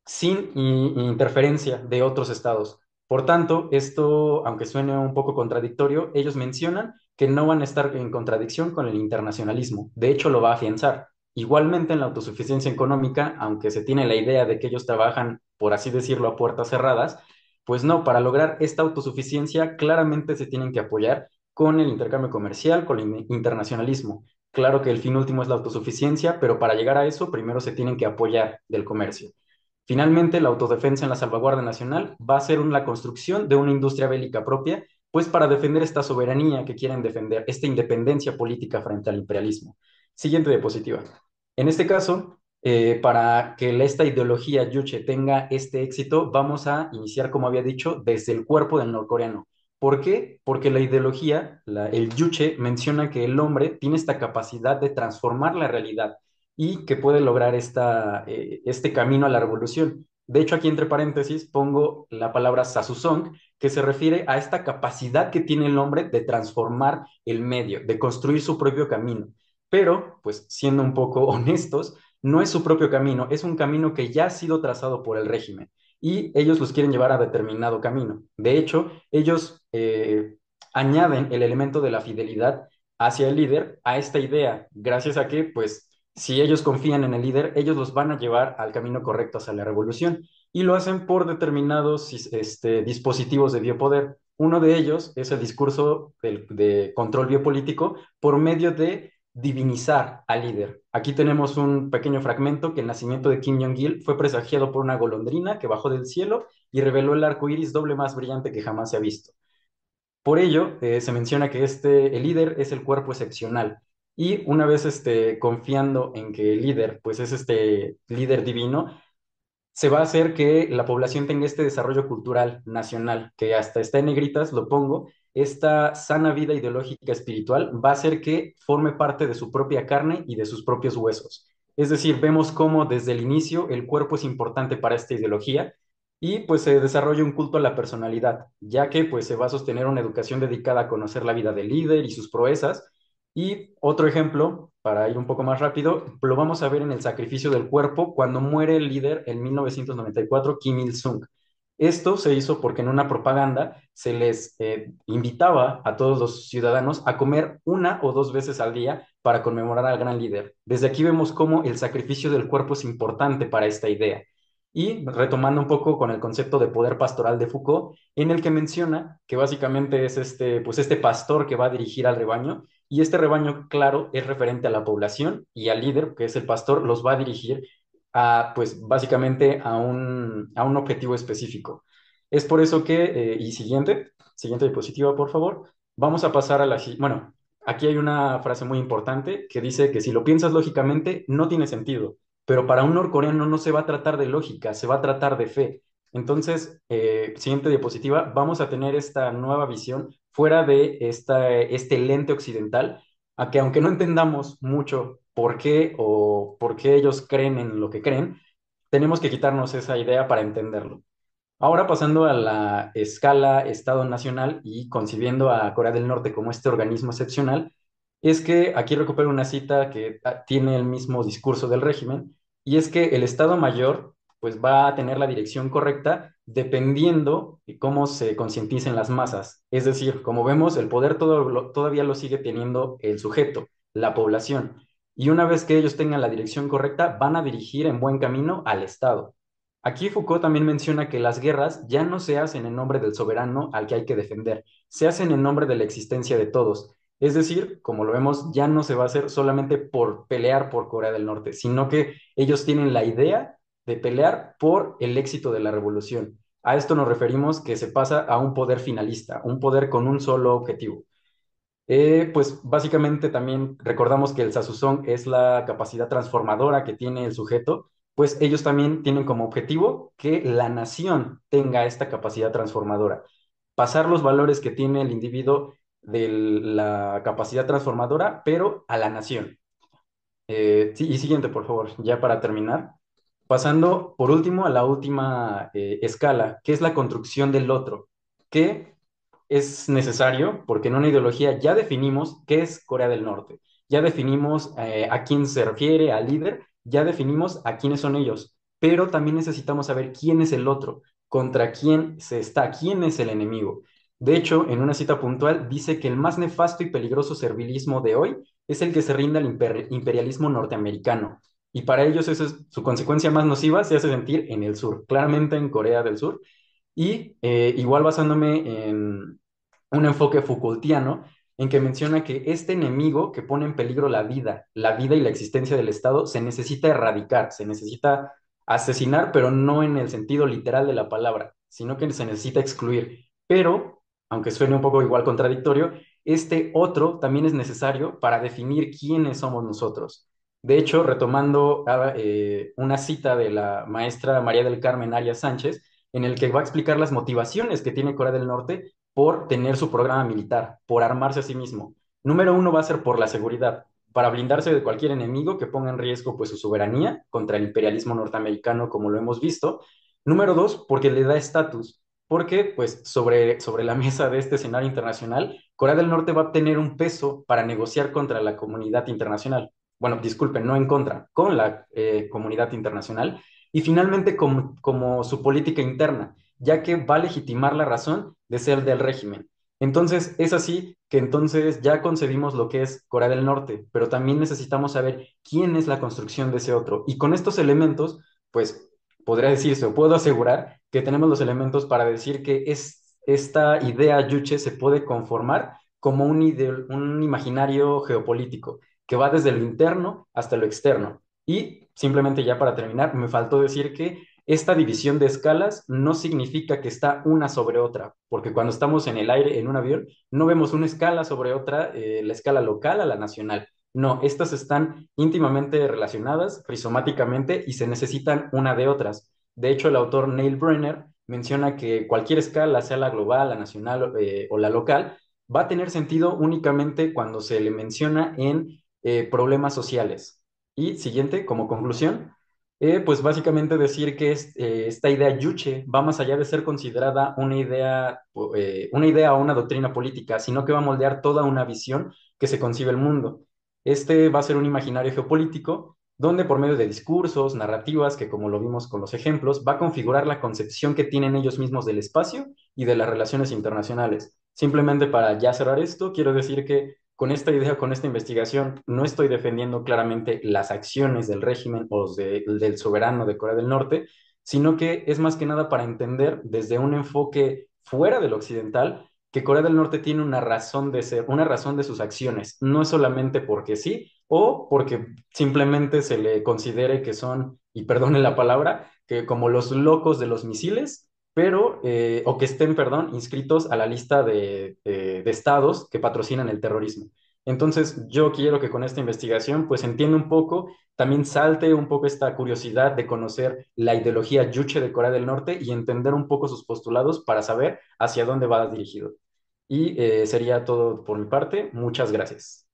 sin interferencia de otros estados. Por tanto, esto, aunque suene un poco contradictorio, ellos mencionan que no van a estar en contradicción con el internacionalismo. De hecho, lo va a afianzar. Igualmente en la autosuficiencia económica, aunque se tiene la idea de que ellos trabajan, por así decirlo, a puertas cerradas, pues no, para lograr esta autosuficiencia claramente se tienen que apoyar con el intercambio comercial, con el internacionalismo. Claro que el fin último es la autosuficiencia, pero para llegar a eso primero se tienen que apoyar del comercio. Finalmente, la autodefensa en la salvaguardia nacional va a ser la construcción de una industria bélica propia, pues para defender esta soberanía que quieren defender, esta independencia política frente al imperialismo. Siguiente diapositiva. En este caso, para que esta ideología yuche tenga este éxito, vamos a iniciar, como había dicho, desde el cuerpo del norcoreano. ¿Por qué? Porque la ideología, el yuche, menciona que el hombre tiene esta capacidad de transformar la realidad y que puede lograr este camino a la revolución. De hecho, aquí entre paréntesis pongo la palabra Sasusong, que se refiere a esta capacidad que tiene el hombre de transformar el medio, de construir su propio camino. Pero, pues siendo un poco honestos, no es su propio camino, es un camino que ya ha sido trazado por el régimen y ellos los quieren llevar a determinado camino. De hecho, ellos añaden el elemento de la fidelidad hacia el líder a esta idea, gracias a que, pues, si ellos confían en el líder, ellos los van a llevar al camino correcto hacia la revolución y lo hacen por determinados dispositivos de biopoder. Uno de ellos es el discurso de control biopolítico por medio de divinizar al líder. Aquí tenemos un pequeño fragmento que el nacimiento de Kim Jong-il fue presagiado por una golondrina que bajó del cielo y reveló el arco iris doble más brillante que jamás se ha visto. Por ello, se menciona que el líder es el cuerpo excepcional. Y una vez confiando en que el líder, pues es este líder divino, se va a hacer que la población tenga este desarrollo cultural nacional, que hasta está en negritas, lo pongo, esta sana vida ideológica espiritual va a hacer que forme parte de su propia carne y de sus propios huesos. Es decir, vemos cómo desde el inicio el cuerpo es importante para esta ideología y pues se desarrolla un culto a la personalidad, ya que pues se va a sostener una educación dedicada a conocer la vida del líder y sus proezas. Y otro ejemplo, para ir un poco más rápido, lo vamos a ver en el sacrificio del cuerpo cuando muere el líder en 1994, Kim Il-sung. Esto se hizo porque en una propaganda se les invitaba a todos los ciudadanos a comer una o dos veces al día para conmemorar al gran líder. Desde aquí vemos cómo el sacrificio del cuerpo es importante para esta idea. Y retomando un poco con el concepto de poder pastoral de Foucault, en el que menciona que básicamente es pues este pastor que va a dirigir al rebaño y este rebaño, claro, es referente a la población y al líder, que es el pastor, los va a dirigir pues básicamente a un objetivo específico. Es por eso que, y siguiente diapositiva, por favor, vamos a pasar a bueno, aquí hay una frase muy importante que dice que si lo piensas lógicamente, no tiene sentido, pero para un norcoreano no se va a tratar de lógica, se va a tratar de fe. Entonces, siguiente diapositiva, vamos a tener esta nueva visión fuera de este lente occidental, a que aunque no entendamos mucho por qué o por qué ellos creen en lo que creen, tenemos que quitarnos esa idea para entenderlo. Ahora pasando a la escala Estado Nacional y concibiendo a Corea del Norte como este organismo excepcional, es que aquí recupero una cita que tiene el mismo discurso del régimen, y es que el Estado Mayor pues va a tener la dirección correcta dependiendo de cómo se concienticen las masas. Es decir, como vemos, el poder todavía lo sigue teniendo el sujeto, la población. Y una vez que ellos tengan la dirección correcta, van a dirigir en buen camino al Estado. Aquí Foucault también menciona que las guerras ya no se hacen en nombre del soberano al que hay que defender, se hacen en nombre de la existencia de todos. Es decir, como lo vemos, ya no se va a hacer solamente por pelear por Corea del Norte, sino que ellos tienen la idea de pelear por el éxito de la revolución. A esto nos referimos que se pasa a un poder finalista, un poder con un solo objetivo. Pues básicamente también recordamos que el Sasusong es la capacidad transformadora que tiene el sujeto, pues ellos también tienen como objetivo que la nación tenga esta capacidad transformadora, pasar los valores que tiene el individuo de la capacidad transformadora, pero a la nación. Sí, y siguiente, por favor, ya para terminar. Pasando por último a la última escala, que es la construcción del otro, que es necesario porque en una ideología ya definimos qué es Corea del Norte, ya definimos a quién se refiere, al líder, ya definimos a quiénes son ellos, pero también necesitamos saber quién es el otro, contra quién se está, quién es el enemigo. De hecho, en una cita puntual dice que el más nefasto y peligroso servilismo de hoy es el que se rinde al imperialismo norteamericano. Y para ellos esa es su consecuencia más nociva, se hace sentir en el sur, claramente en Corea del Sur. Y igual basándome en un enfoque Foucaultiano, en que menciona que este enemigo que pone en peligro la vida y la existencia del Estado, se necesita erradicar, se necesita asesinar, pero no en el sentido literal de la palabra, sino que se necesita excluir. Pero, aunque suene un poco igual contradictorio, este otro también es necesario para definir quiénes somos nosotros. De hecho, retomando una cita de la maestra María del Carmen Arias Sánchez, en el que va a explicar las motivaciones que tiene Corea del Norte por tener su programa militar, por armarse a sí mismo. Número uno va a ser por la seguridad, para blindarse de cualquier enemigo que ponga en riesgo pues su soberanía contra el imperialismo norteamericano, como lo hemos visto. Número dos, porque le da estatus, porque pues sobre la mesa de este escenario internacional, Corea del Norte va a tener un peso para negociar contra la comunidad internacional. Bueno, disculpen, no en contra, con la comunidad internacional. Y finalmente, como su política interna, ya que va a legitimar la razón de ser del régimen. Entonces, es así que entonces ya concebimos lo que es Corea del Norte, pero también necesitamos saber quién es la construcción de ese otro. Y con estos elementos, pues podría decirse o puedo asegurar que tenemos los elementos para decir que esta idea yuche se puede conformar como un imaginario geopolítico que va desde lo interno hasta lo externo. Y simplemente ya para terminar, me faltó decir que esta división de escalas no significa que está una sobre otra, porque cuando estamos en el aire, en un avión, no vemos una escala sobre otra, la escala local a la nacional. No, estas están íntimamente relacionadas rizomáticamente y se necesitan una de otras. De hecho, el autor Neil Brenner menciona que cualquier escala, sea la global, la nacional o la local, va a tener sentido únicamente cuando se le menciona en problemas sociales. Y siguiente, como conclusión, pues básicamente decir que esta idea yuche va más allá de ser considerada una idea o una doctrina política, sino que va a moldear toda una visión que se concibe el mundo. Este va a ser un imaginario geopolítico donde por medio de discursos, narrativas, que como lo vimos con los ejemplos, va a configurar la concepción que tienen ellos mismos del espacio y de las relaciones internacionales. Simplemente para ya cerrar esto, quiero decir que con esta idea, con esta investigación, no estoy defendiendo claramente las acciones del régimen o del soberano de Corea del Norte, sino que es más que nada para entender desde un enfoque fuera del occidental que Corea del Norte tiene una razón de ser, una razón de sus acciones. No es solamente porque sí o porque simplemente se le considere que son, y perdonen la palabra, que como los locos de los misiles, pero, o que estén, perdón, inscritos a la lista de estados que patrocinan el terrorismo. Entonces, yo quiero que con esta investigación, pues entienda un poco, también salte un poco esta curiosidad de conocer la ideología yuche de Corea del Norte y entender un poco sus postulados para saber hacia dónde va dirigido. Y sería todo por mi parte. Muchas gracias.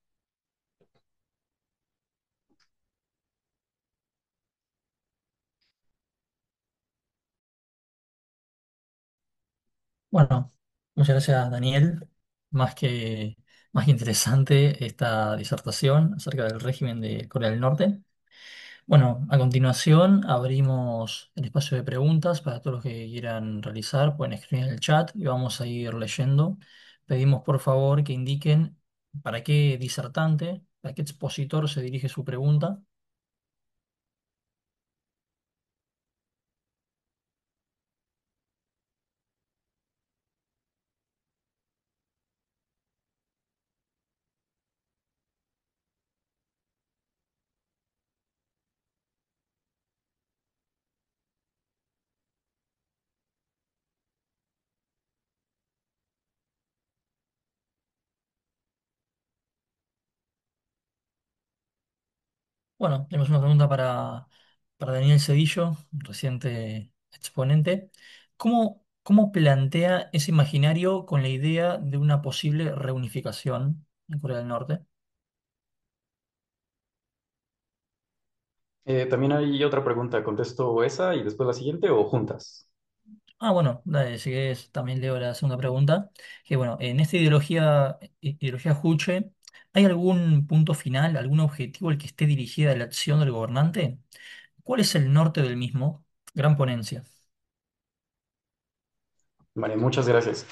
Bueno, muchas gracias, Daniel. Más que, más que interesante esta disertación acerca del régimen de Corea del Norte. Bueno, a continuación abrimos el espacio de preguntas para todos los que quieran realizar. Pueden escribir en el chat y vamos a ir leyendo. Pedimos por favor que indiquen para qué disertante, para qué expositor se dirige su pregunta. Bueno, tenemos una pregunta para Daniel Cedillo, reciente exponente. ¿Cómo plantea ese imaginario con la idea de una posible reunificación en Corea del Norte? También hay otra pregunta. ¿Contesto esa y después la siguiente o juntas? Ah, bueno, dale, si querés, también leo la segunda pregunta. Que bueno, en esta ideología Juche, ¿hay algún punto final, algún objetivo al que esté dirigida la acción del gobernante? ¿Cuál es el norte del mismo? Gran ponencia. Vale, muchas gracias.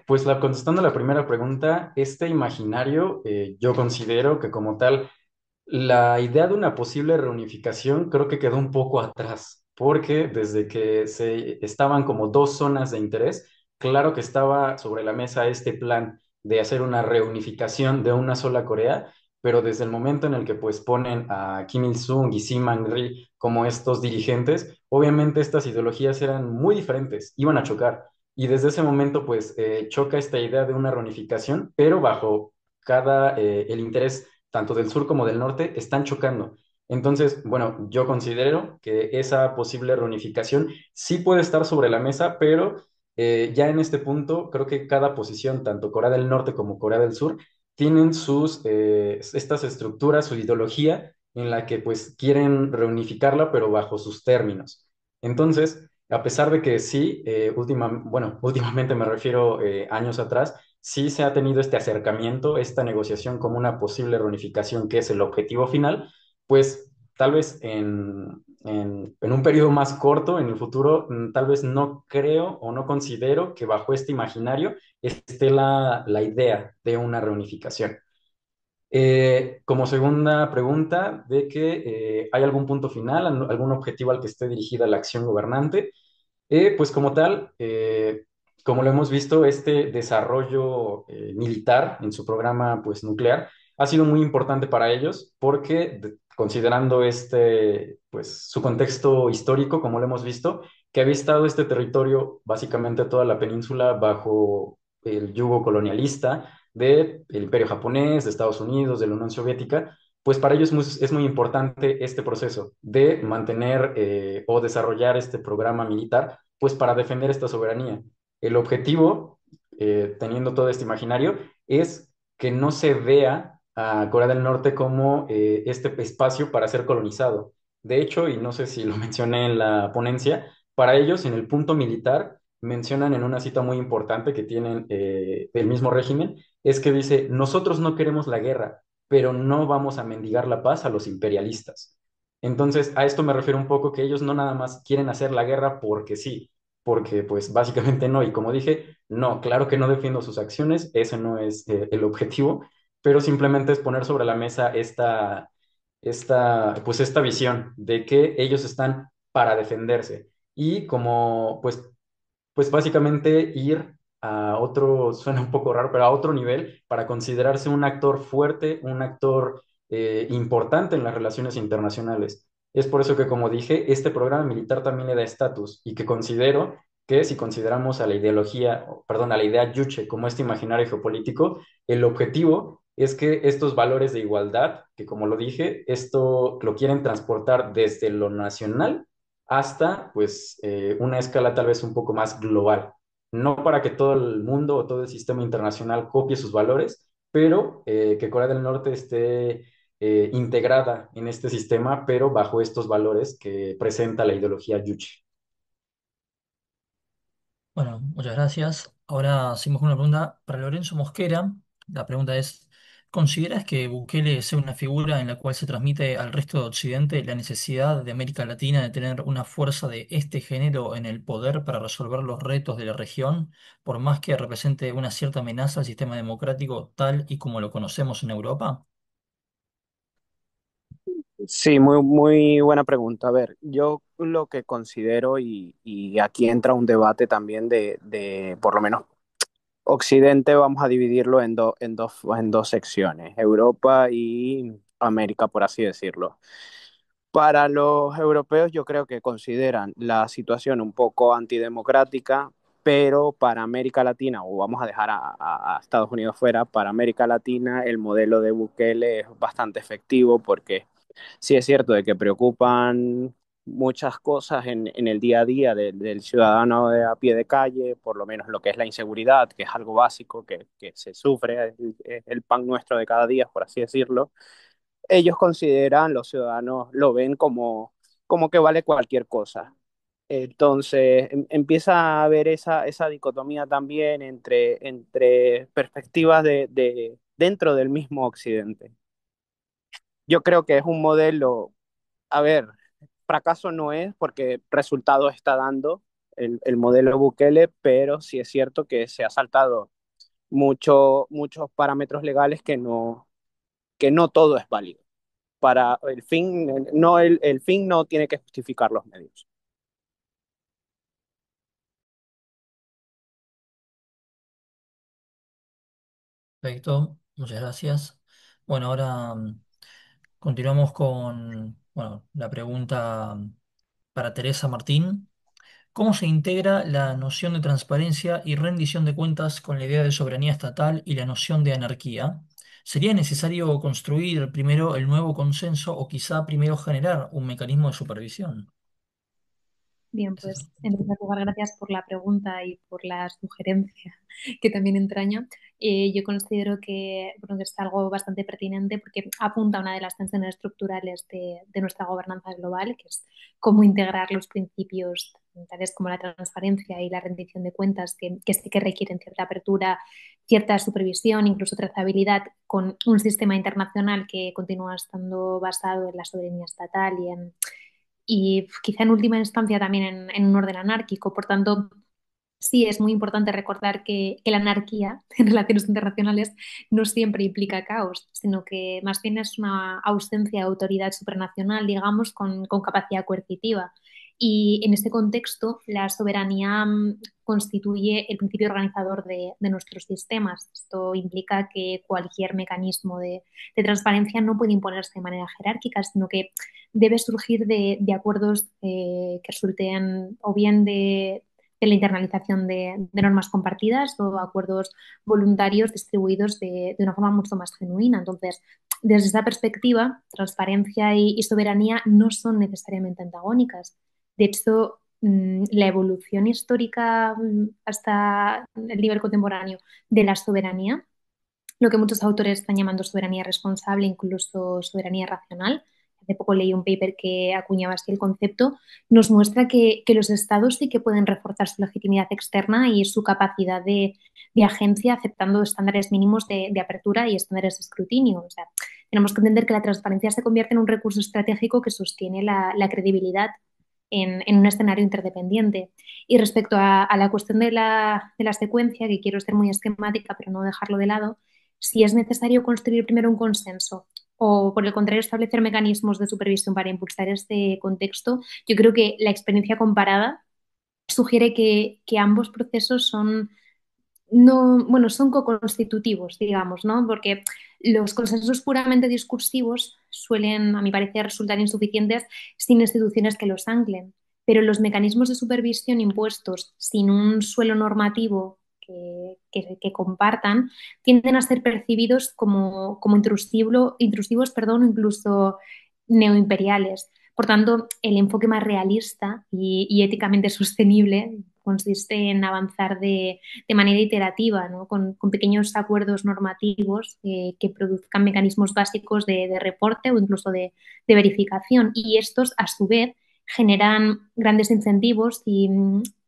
Pues contestando la primera pregunta, este imaginario, yo considero que como tal, la idea de una posible reunificación creo que quedó un poco atrás, porque desde que se estaban como dos zonas de interés, claro que estaba sobre la mesa este plan de hacer una reunificación de una sola Corea, pero desde el momento en el que pues ponen a Kim Il-sung y Lee Man-ri como estos dirigentes, obviamente estas ideologías eran muy diferentes, iban a chocar. Y desde ese momento pues choca esta idea de una reunificación, pero bajo el interés tanto del sur como del norte, están chocando. Entonces, bueno, yo considero que esa posible reunificación sí puede estar sobre la mesa, pero ya en este punto creo que cada posición, tanto Corea del Norte como Corea del Sur, tienen estas estructuras, su ideología en la que pues quieren reunificarla, pero bajo sus términos. Entonces, a pesar de que sí, bueno, últimamente me refiero años atrás, sí se ha tenido este acercamiento, esta negociación como una posible reunificación, que es el objetivo final, pues tal vez en un periodo más corto, en el futuro, tal vez no creo o no considero que bajo este imaginario esté la idea de una reunificación. Como segunda pregunta, de que hay algún punto final, algún objetivo al que esté dirigida la acción gobernante. Pues como tal, como lo hemos visto, este desarrollo militar en su programa pues, nuclear ha sido muy importante para ellos porque considerando pues, su contexto histórico, como lo hemos visto, que había estado este territorio, básicamente toda la península, bajo el yugo colonialista del Imperio japonés, de Estados Unidos, de la Unión Soviética, pues para ellos es muy importante este proceso de mantener o desarrollar este programa militar pues para defender esta soberanía. El objetivo, teniendo todo este imaginario, es que no se vea a Corea del Norte como este espacio para ser colonizado. De hecho, y no sé si lo mencioné en la ponencia, para ellos en el punto militar mencionan en una cita muy importante que tienen el mismo régimen, es que dice, nosotros no queremos la guerra, pero no vamos a mendigar la paz a los imperialistas. Entonces, a esto me refiero un poco que ellos no nada más quieren hacer la guerra porque sí, porque pues básicamente no. Y como dije, no, claro que no defiendo sus acciones, ese no es el objetivo, pero simplemente es poner sobre la mesa pues esta visión de que ellos están para defenderse. Y como pues básicamente ir a otro, suena un poco raro, pero a otro nivel para considerarse un actor fuerte, un actor importante en las relaciones internacionales. Es por eso que, como dije, este programa militar también le da estatus y que considero que si consideramos a la ideología, perdón, a la idea Yuche como este imaginario geopolítico, el objetivo es que estos valores de igualdad, que como lo dije, esto lo quieren transportar desde lo nacional hasta pues una escala tal vez un poco más global. No para que todo el mundo o todo el sistema internacional copie sus valores, pero que Corea del Norte esté integrada en este sistema, pero bajo estos valores que presenta la ideología Yuchi. Bueno, muchas gracias. Ahora hacemos una pregunta para Lorenzo Mosquera. La pregunta es, ¿consideras que Bukele sea una figura en la cual se transmite al resto de Occidente la necesidad de América Latina de tener una fuerza de este género en el poder para resolver los retos de la región, por más que represente una cierta amenaza al sistema democrático tal y como lo conocemos en Europa? Sí, muy, muy buena pregunta. A ver, yo lo que considero, y aquí entra un debate también por lo menos, Occidente, vamos a dividirlo en dos secciones, Europa y América, por así decirlo. Para los europeos, yo creo que consideran la situación un poco antidemocrática, pero para América Latina, o vamos a dejar a Estados Unidos fuera, para América Latina el modelo de Bukele es bastante efectivo porque sí es cierto de que preocupan muchas cosas en el día a día del ciudadano de a pie de calle, por lo menos lo que es la inseguridad, que es algo básico que se sufre, es el pan nuestro de cada día, por así decirlo. Ellos consideran, los ciudadanos lo ven como que vale cualquier cosa. Entonces empieza a haber esa dicotomía también entre perspectivas dentro del mismo Occidente. Yo creo que es un modelo, a ver, fracaso no es porque resultado está dando, el modelo Bukele, pero sí es cierto que se ha saltado muchos parámetros legales que no todo es válido. Para el fin, no, el fin no tiene que justificar los medios. Perfecto, muchas gracias. Bueno, ahora continuamos con, bueno, la pregunta para Teresa Martín. ¿Cómo se integra la noción de transparencia y rendición de cuentas con la idea de soberanía estatal y la noción de anarquía? ¿Sería necesario construir primero el nuevo consenso o quizá primero generar un mecanismo de supervisión? Bien, César. pues en primer lugar, gracias por la pregunta y por la sugerencia que también entraña. Yo considero que, bueno, que es algo bastante pertinente porque apunta a una de las tensiones estructurales de nuestra gobernanza global, que es cómo integrar los principios tales como la transparencia y la rendición de cuentas, que sí que requieren cierta apertura, cierta supervisión, incluso trazabilidad, con un sistema internacional que continúa estando basado en la soberanía estatal y quizá en última instancia también en un orden anárquico. Por tanto, sí es muy importante recordar que la anarquía en relaciones internacionales no siempre implica caos, sino que más bien es una ausencia de autoridad supranacional, digamos, con capacidad coercitiva. Y en este contexto, la soberanía constituye el principio organizador de nuestros sistemas. Esto implica que cualquier mecanismo de transparencia no puede imponerse de manera jerárquica, sino que debe surgir de acuerdos que resulten o bien de la internalización de normas compartidas o acuerdos voluntarios distribuidos de una forma mucho más genuina. Entonces, desde esa perspectiva, transparencia y soberanía no son necesariamente antagónicas. De hecho, la evolución histórica hasta el nivel contemporáneo de la soberanía, lo que muchos autores están llamando soberanía responsable, incluso soberanía racional. Hace poco leí un paper que acuñaba así el concepto, nos muestra que los estados sí que pueden reforzar su legitimidad externa y su capacidad de agencia aceptando estándares mínimos de apertura y estándares de escrutinio. O sea, tenemos que entender que la transparencia se convierte en un recurso estratégico que sostiene la credibilidad en un escenario interdependiente. Y respecto a la cuestión de la secuencia, que quiero ser muy esquemática, pero no dejarlo de lado, si es necesario construir primero un consenso o, por el contrario, establecer mecanismos de supervisión para impulsar este contexto, yo creo que la experiencia comparada sugiere que ambos procesos son, no, bueno, son co-constitutivos, digamos, ¿no? Porque los consensos puramente discursivos suelen, a mi parecer, resultar insuficientes sin instituciones que los anclen. Pero los mecanismos de supervisión impuestos sin un suelo normativo que compartan tienden a ser percibidos como intrusivos, perdón, incluso neoimperiales. Por tanto, el enfoque más realista y éticamente sostenible consiste en avanzar de manera iterativa, ¿no? Con pequeños acuerdos normativos que produzcan mecanismos básicos de reporte o incluso de verificación. Y estos, a su vez, generan grandes incentivos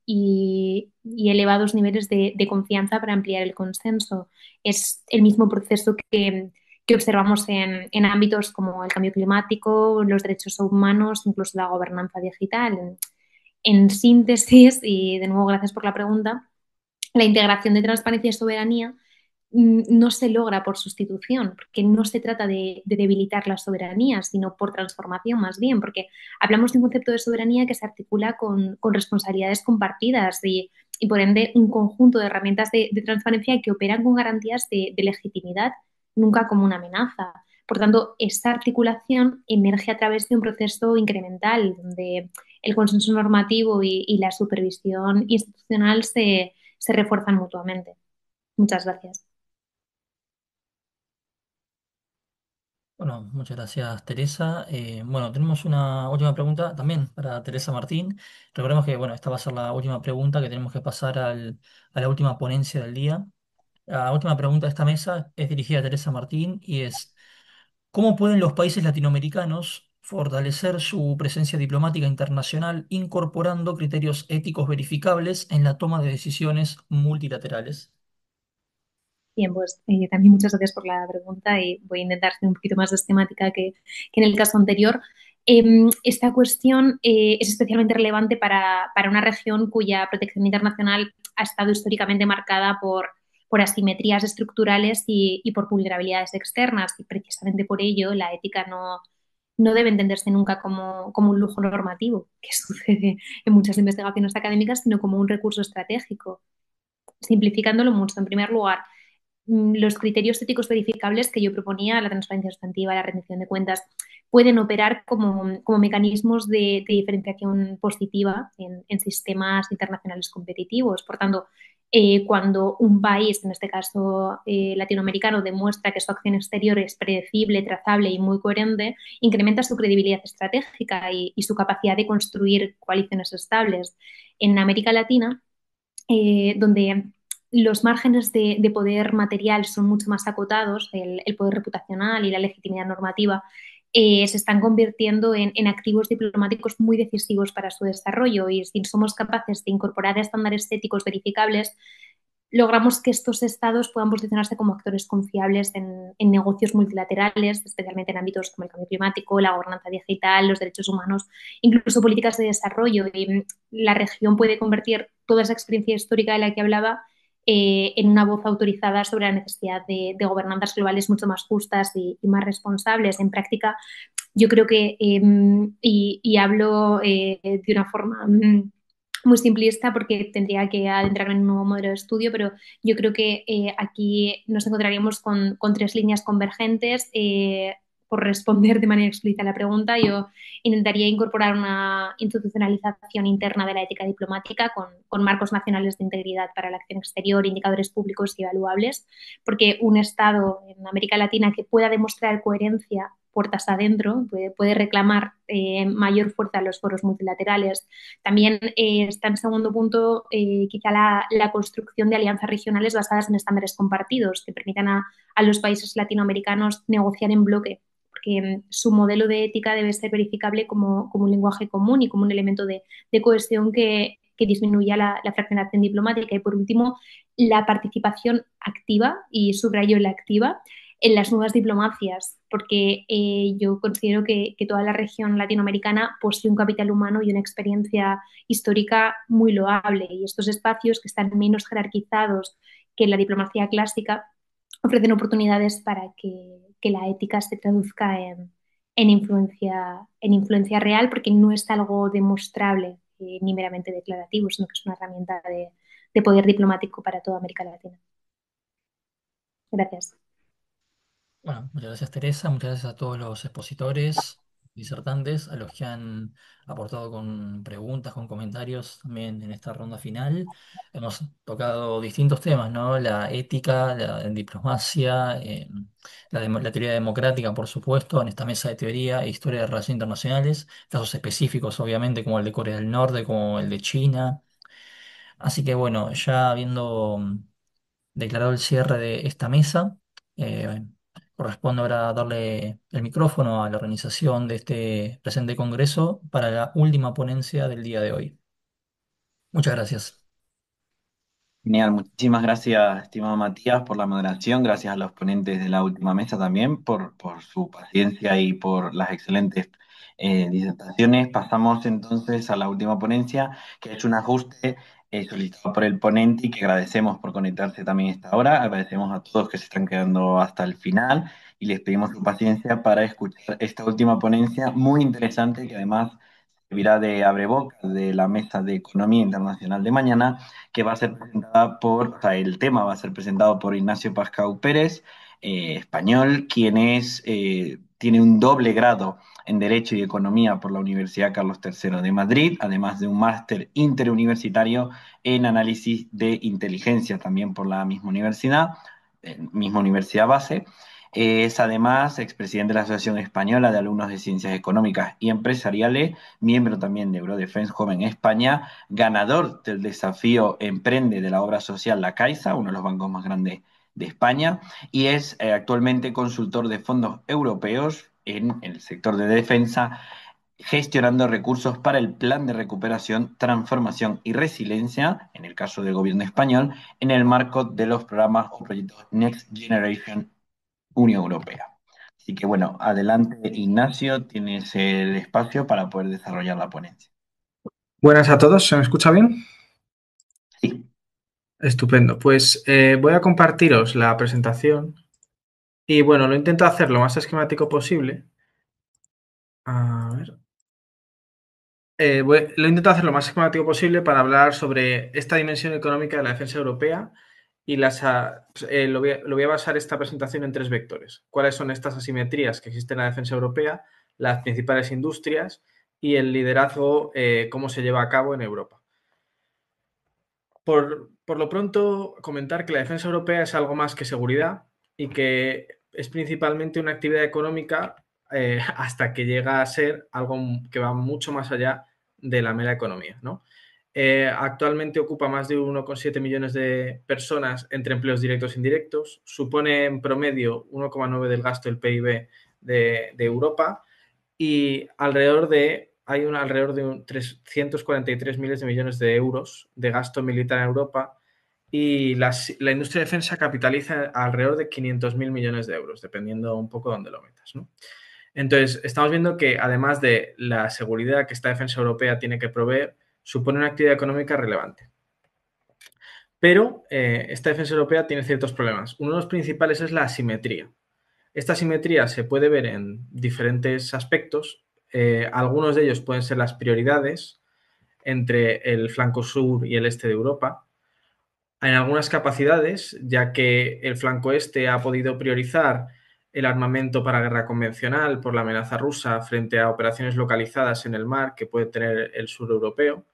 y elevados niveles de confianza para ampliar el consenso. Es el mismo proceso que observamos en ámbitos como el cambio climático, los derechos humanos, incluso la gobernanza digital. En síntesis, y de nuevo gracias por la pregunta, la integración de transparencia y soberanía no se logra por sustitución, porque no se trata de debilitar la soberanía, sino por transformación más bien, porque hablamos de un concepto de soberanía que se articula con responsabilidades compartidas y, por ende, un conjunto de herramientas de transparencia que operan con garantías de legitimidad, nunca como una amenaza. Por tanto, esta articulación emerge a través de un proceso incremental, donde el consenso normativo y la supervisión institucional se refuerzan mutuamente. Muchas gracias. Bueno, muchas gracias, Teresa. Bueno, tenemos una última pregunta también para Teresa Martín. Recordemos que, bueno, esta va a ser la última pregunta que tenemos que pasar a la última ponencia del día. La última pregunta de esta mesa es dirigida a Teresa Martín y es, ¿cómo pueden los países latinoamericanos fortalecer su presencia diplomática internacional incorporando criterios éticos verificables en la toma de decisiones multilaterales? Bien, pues también muchas gracias por la pregunta y voy a intentar ser un poquito más esquemática que en el caso anterior. Esta cuestión es especialmente relevante para una región cuya protección internacional ha estado históricamente marcada por asimetrías estructurales y por vulnerabilidades externas. Y precisamente por ello la ética no debe entenderse nunca como un lujo normativo, que sucede en muchas investigaciones académicas, sino como un recurso estratégico. Simplificándolo mucho, en primer lugar, los criterios éticos verificables que yo proponía, la transparencia sustantiva, la rendición de cuentas, pueden operar como mecanismos de diferenciación positiva en sistemas internacionales competitivos. Por tanto, cuando un país, en este caso latinoamericano, demuestra que su acción exterior es predecible, trazable y muy coherente, incrementa su credibilidad estratégica y su capacidad de construir coaliciones estables. En América Latina, donde los márgenes de poder material son mucho más acotados, el poder reputacional y la legitimidad normativa, se están convirtiendo en activos diplomáticos muy decisivos para su desarrollo y si somos capaces de incorporar estándares éticos verificables, logramos que estos estados puedan posicionarse como actores confiables en negocios multilaterales, especialmente en ámbitos como el cambio climático, la gobernanza digital, los derechos humanos, incluso políticas de desarrollo. Y la región puede convertir toda esa experiencia histórica de la que hablaba en una voz autorizada sobre la necesidad de gobernanzas globales mucho más justas y más responsables. En práctica, yo creo que, y hablo de una forma muy simplista porque tendría que adentrarme en un nuevo modelo de estudio, pero yo creo que aquí nos encontraríamos con tres líneas convergentes. Por responder de manera explícita a la pregunta, yo intentaría incorporar una institucionalización interna de la ética diplomática con marcos nacionales de integridad para la acción exterior, indicadores públicos y evaluables, porque un Estado en América Latina que pueda demostrar coherencia puertas adentro, puede reclamar mayor fuerza en los foros multilaterales. También está en segundo punto quizá la construcción de alianzas regionales basadas en estándares compartidos que permitan a los países latinoamericanos negociar en bloque, porque su modelo de ética debe ser verificable como un lenguaje común y como un elemento de cohesión que disminuya la fragmentación diplomática. Y por último, la participación activa, y subrayo la activa, en las nuevas diplomacias, porque yo considero que toda la región latinoamericana posee un capital humano y una experiencia histórica muy loable, y estos espacios que están menos jerarquizados que en la diplomacia clásica ofrecen oportunidades para que la ética se traduzca en influencia real, porque no es algo demostrable ni meramente declarativo, sino que es una herramienta de poder diplomático para toda América Latina. Gracias. Bueno, muchas gracias Teresa, muchas gracias a todos los expositores, disertantes, a los que han aportado con preguntas, con comentarios también en esta ronda final. Hemos tocado distintos temas, ¿no? La ética, la diplomacia, la teoría democrática, por supuesto, en esta mesa de teoría e historia de relaciones internacionales, casos específicos, obviamente, como el de Corea del Norte, como el de China. Así que bueno, ya habiendo declarado el cierre de esta mesa. Eh, Corresponde ahora darle el micrófono a la organización de este presente congreso para la última ponencia del día de hoy. Muchas gracias. Genial, muchísimas gracias, estimado Matías, por la moderación. Gracias a los ponentes de la última mesa también por su paciencia y por las excelentes disertaciones. Pasamos entonces a la última ponencia, que es un ajuste solicitado por el ponente y que agradecemos por conectarse también a esta hora. Agradecemos a todos que se están quedando hasta el final y les pedimos su paciencia para escuchar esta última ponencia muy interesante que además servirá de abrebocas de la mesa de Economía Internacional de mañana que va a ser presentada o sea, el tema va a ser presentado por Ignacio Pascau Pérez, español, tiene un doble grado en Derecho y Economía por la Universidad Carlos III de Madrid, además de un máster interuniversitario en Análisis de Inteligencia también por la misma universidad base. Es además expresidente de la Asociación Española de Alumnos de Ciencias Económicas y Empresariales, miembro también de Eurodefense Joven España, ganador del desafío Emprende de la obra social La Caixa, uno de los bancos más grandes de España, y es actualmente consultor de fondos europeos en el sector de defensa, gestionando recursos para el Plan de Recuperación, Transformación y Resiliencia, en el caso del gobierno español, en el marco de los programas o proyectos Next Generation Unión Europea. Así que bueno, adelante Ignacio, tienes el espacio para poder desarrollar la ponencia. Buenas a todos, ¿se me escucha bien? Sí. Estupendo. Pues voy a compartiros la presentación y bueno, lo intento hacer lo más esquemático posible. A ver. Lo intento hacer lo más esquemático posible para hablar sobre esta dimensión económica de la defensa europea y lo voy a basar esta presentación en tres vectores. ¿Cuáles son estas asimetrías que existen en la defensa europea, las principales industrias y el liderazgo, cómo se lleva a cabo en Europa? Por lo pronto, comentar que la defensa europea es algo más que seguridad y que es principalmente una actividad económica hasta que llega a ser algo que va mucho más allá de la mera economía, ¿no? Actualmente ocupa más de 1,7 millones de personas entre empleos directos e indirectos, supone en promedio 1,9 del gasto del PIB de Europa y alrededor de 343 miles de millones de euros de gasto militar en Europa y la industria de defensa capitaliza alrededor de 500.000 millones de euros, dependiendo un poco de dónde lo metas, ¿no? Entonces, estamos viendo que además de la seguridad que esta defensa europea tiene que proveer, supone una actividad económica relevante. Pero esta defensa europea tiene ciertos problemas. Uno de los principales es la asimetría. Esta asimetría se puede ver en diferentes aspectos. Algunos de ellos pueden ser las prioridades entre el flanco sur y el este de Europa. En algunas capacidades, ya que el flanco este ha podido priorizar el armamento para guerra convencional por la amenaza rusa frente a operaciones localizadas en el mar que puede tener el sur europeo,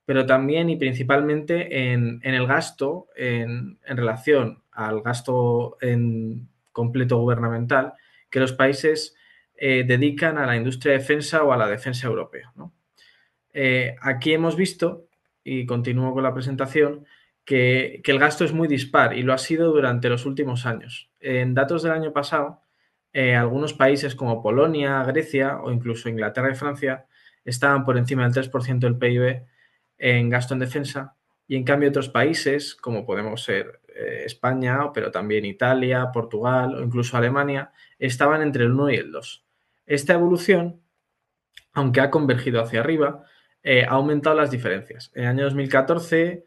pero también y principalmente en el gasto en relación al gasto en completo gubernamental que los países dedican a la industria de defensa o a la defensa europea, ¿no? Aquí hemos visto, y continúo con la presentación, que el gasto es muy dispar y lo ha sido durante los últimos años. En datos del año pasado, algunos países como Polonia, Grecia o incluso Inglaterra y Francia estaban por encima del 3% del PIB en gasto en defensa y en cambio otros países, como podemos ser España, pero también Italia, Portugal o incluso Alemania, estaban entre el 1 y el 2. Esta evolución, aunque ha convergido hacia arriba, ha aumentado las diferencias. En el año 2014,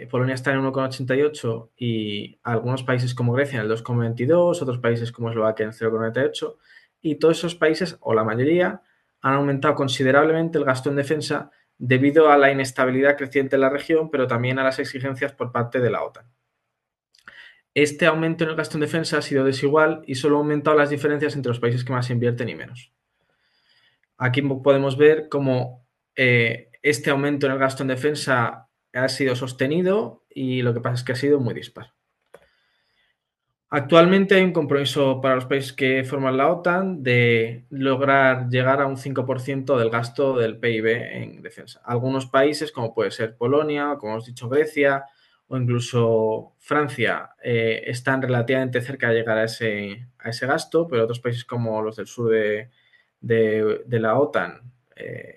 Polonia está en 1,88 y algunos países como Grecia en el 2,22, otros países como Eslovaquia en el 0,98 y todos esos países, o la mayoría, han aumentado considerablemente el gasto en defensa debido a la inestabilidad creciente en la región, pero también a las exigencias por parte de la OTAN. Este aumento en el gasto en defensa ha sido desigual y solo ha aumentado las diferencias entre los países que más invierten y menos. Aquí podemos ver cómo este aumento en el gasto en defensa ha sido sostenido y lo que pasa es que ha sido muy dispar. Actualmente hay un compromiso para los países que forman la OTAN de lograr llegar a un 5% del gasto del PIB en defensa. Algunos países, como puede ser Polonia, como hemos dicho Grecia o incluso Francia, están relativamente cerca de llegar a ese gasto, pero otros países como los del sur de la OTAN,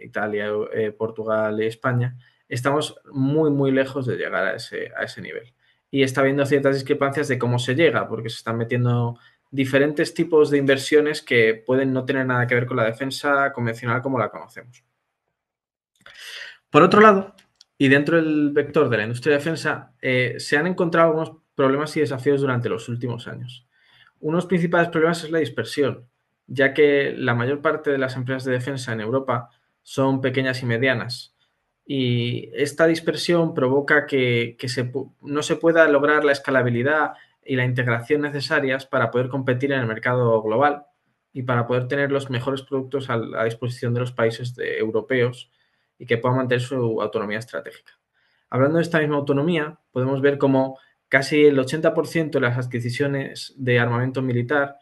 Italia, Portugal y España, estamos muy, muy lejos de llegar a ese nivel. Y está habiendo ciertas discrepancias de cómo se llega, porque se están metiendo diferentes tipos de inversiones que pueden no tener nada que ver con la defensa convencional como la conocemos. Por otro lado, y dentro del vector de la industria de defensa, se han encontrado algunos problemas y desafíos durante los últimos años. Uno de los principales problemas es la dispersión, ya que la mayor parte de las empresas de defensa en Europa son pequeñas y medianas. Y esta dispersión provoca que no se pueda lograr la escalabilidad y la integración necesarias para poder competir en el mercado global y para poder tener los mejores productos a disposición de los países europeos y que puedan mantener su autonomía estratégica. Hablando de esta misma autonomía, podemos ver cómo casi el 80% de las adquisiciones de armamento militar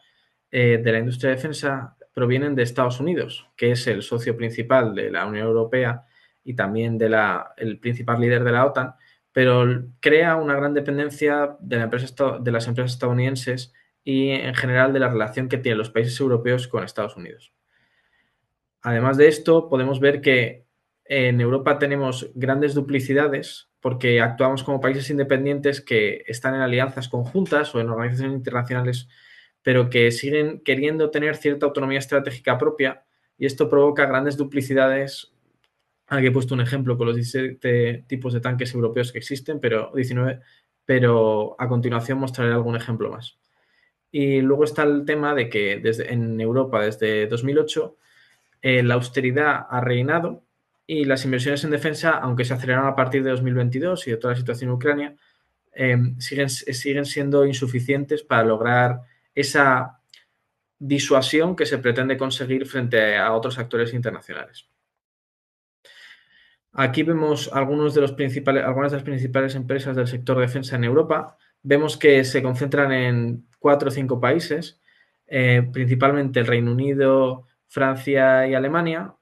de la industria de defensa provienen de Estados Unidos, que es el socio principal de la Unión Europea y también el principal líder de la OTAN, pero crea una gran dependencia de las empresas estadounidenses y en general de la relación que tienen los países europeos con Estados Unidos. Además de esto, podemos ver que en Europa tenemos grandes duplicidades porque actuamos como países independientes que están en alianzas conjuntas o en organizaciones internacionales pero que siguen queriendo tener cierta autonomía estratégica propia y esto provoca grandes duplicidades. Aquí he puesto un ejemplo con los 17 tipos de tanques europeos que existen, pero 19, pero a continuación mostraré algún ejemplo más. Y luego está el tema de que en Europa desde 2008 la austeridad ha reinado y las inversiones en defensa, aunque se aceleraron a partir de 2022 y de toda la situación en Ucrania, siguen siendo insuficientes para lograr esa disuasión que se pretende conseguir frente a otros actores internacionales. Aquí vemos algunas de las principales empresas del sector defensa en Europa. Vemos que se concentran en 4 o 5 países, principalmente el Reino Unido, Francia y Alemania,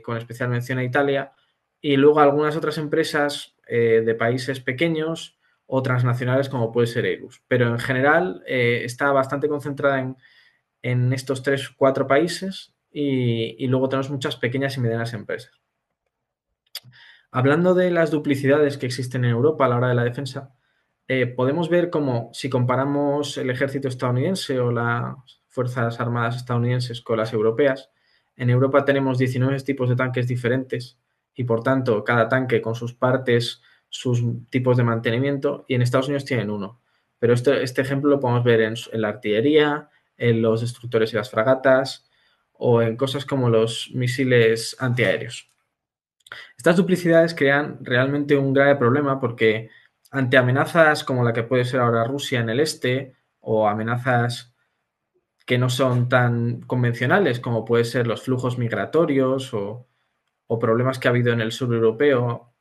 con especial mención a Italia, y luego algunas otras empresas de países pequeños o transnacionales como puede ser Airbus. Pero en general está bastante concentrada en estos 3 o 4 países y luego tenemos muchas pequeñas y medianas empresas. Hablando de las duplicidades que existen en Europa a la hora de la defensa, podemos ver cómo si comparamos el ejército estadounidense o las Fuerzas Armadas estadounidenses con las europeas, en Europa tenemos 19 tipos de tanques diferentes y por tanto cada tanque con sus partes, sus tipos de mantenimiento y en Estados Unidos tienen uno. Pero este ejemplo lo podemos ver en la artillería, en los destructores y las fragatas o en cosas como los misiles antiaéreos. Estas duplicidades crean realmente un grave problema porque ante amenazas como la que puede ser ahora Rusia en el este o amenazas que no son tan convencionales como pueden ser los flujos migratorios o problemas que ha habido en el sur europeo,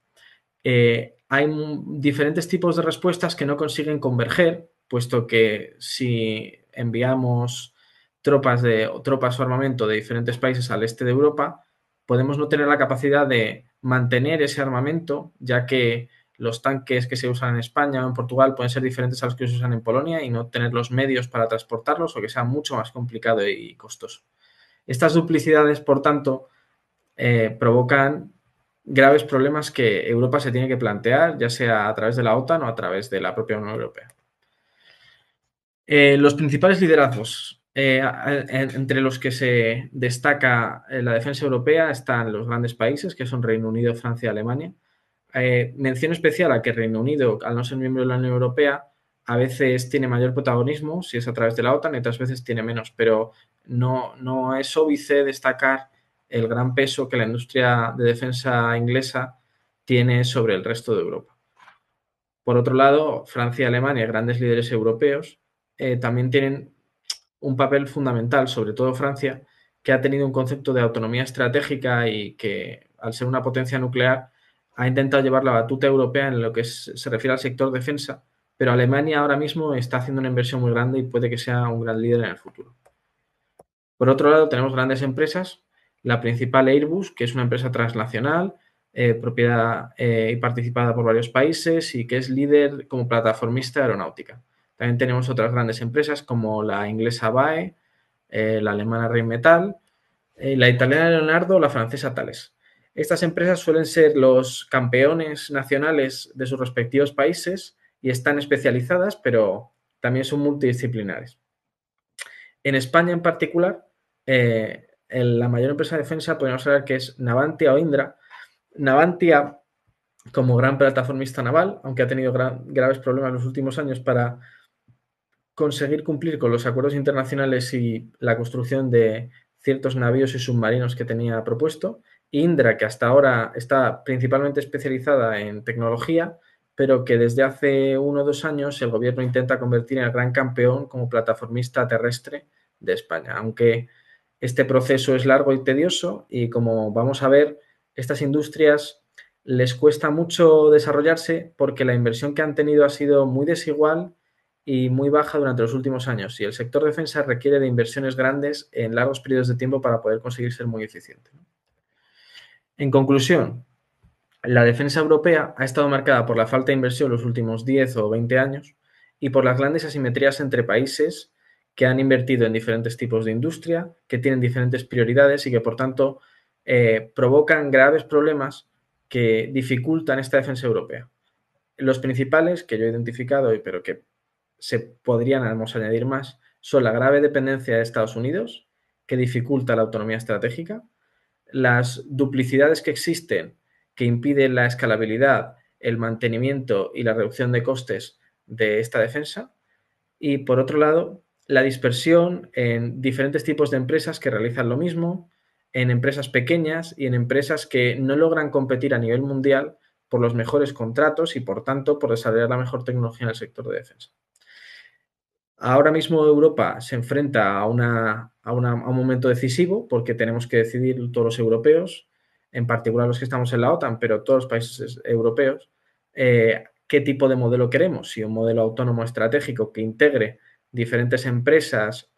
hay diferentes tipos de respuestas que no consiguen converger, puesto que si enviamos tropas o armamento de diferentes países al este de Europa, podemos no tener la capacidad de mantener ese armamento, ya que los tanques que se usan en España o en Portugal pueden ser diferentes a los que se usan en Polonia y no tener los medios para transportarlos o que sea mucho más complicado y costoso. Estas duplicidades, por tanto, provocan graves problemas que Europa se tiene que plantear, ya sea a través de la OTAN o a través de la propia Unión Europea. Los principales liderazgos. Entre los que se destaca la defensa europea están los grandes países, que son Reino Unido, Francia y Alemania. Mención especial a que Reino Unido, al no ser miembro de la Unión Europea, a veces tiene mayor protagonismo si es a través de la OTAN y otras veces tiene menos, pero no es óbice destacar el gran peso que la industria de defensa inglesa tiene sobre el resto de Europa. Por otro lado, Francia y Alemania, grandes líderes europeos, también tienen un papel fundamental, sobre todo Francia, que ha tenido un concepto de autonomía estratégica y que, al ser una potencia nuclear, ha intentado llevar la batuta europea en lo que se refiere al sector defensa, pero Alemania ahora mismo está haciendo una inversión muy grande y puede que sea un gran líder en el futuro. Por otro lado, tenemos grandes empresas, la principal Airbus, que es una empresa transnacional, propiedad y participada por varios países y que es líder como plataformista aeronáutica. También tenemos otras grandes empresas como la inglesa BAE, la alemana Rheinmetall, la italiana Leonardo o la francesa Thales. Estas empresas suelen ser los campeones nacionales de sus respectivos países y están especializadas, pero también son multidisciplinares. En España en particular, la mayor empresa de defensa podemos hablar que es Navantia o Indra. Navantia como gran plataformista naval, aunque ha tenido graves problemas en los últimos años para conseguir cumplir con los acuerdos internacionales y la construcción de ciertos navíos y submarinos que tenía propuesto. Indra, que hasta ahora está principalmente especializada en tecnología, pero que desde hace 1 o 2 años el gobierno intenta convertir en el gran campeón como plataformista terrestre de España, aunque este proceso es largo y tedioso y como vamos a ver, estas industrias les cuesta mucho desarrollarse porque la inversión que han tenido ha sido muy desigual y muy baja durante los últimos años y el sector defensa requiere de inversiones grandes en largos periodos de tiempo para poder conseguir ser muy eficiente. En conclusión, la defensa europea ha estado marcada por la falta de inversión los últimos 10 o 20 años y por las grandes asimetrías entre países que han invertido en diferentes tipos de industria, que tienen diferentes prioridades y que por tanto provocan graves problemas que dificultan esta defensa europea. Los principales que yo he identificado, pero que se podrían añadir más, son la grave dependencia de Estados Unidos, que dificulta la autonomía estratégica, las duplicidades que existen, que impiden la escalabilidad, el mantenimiento y la reducción de costes de esta defensa, y por otro lado, la dispersión en diferentes tipos de empresas que realizan lo mismo, en empresas pequeñas y en empresas que no logran competir a nivel mundial por los mejores contratos y, por tanto, por desarrollar la mejor tecnología en el sector de defensa. Ahora mismo Europa se enfrenta a un momento decisivo porque tenemos que decidir todos los europeos, en particular los que estamos en la OTAN, pero todos los países europeos, qué tipo de modelo queremos. Si un modelo autónomo estratégico que integre diferentes empresas,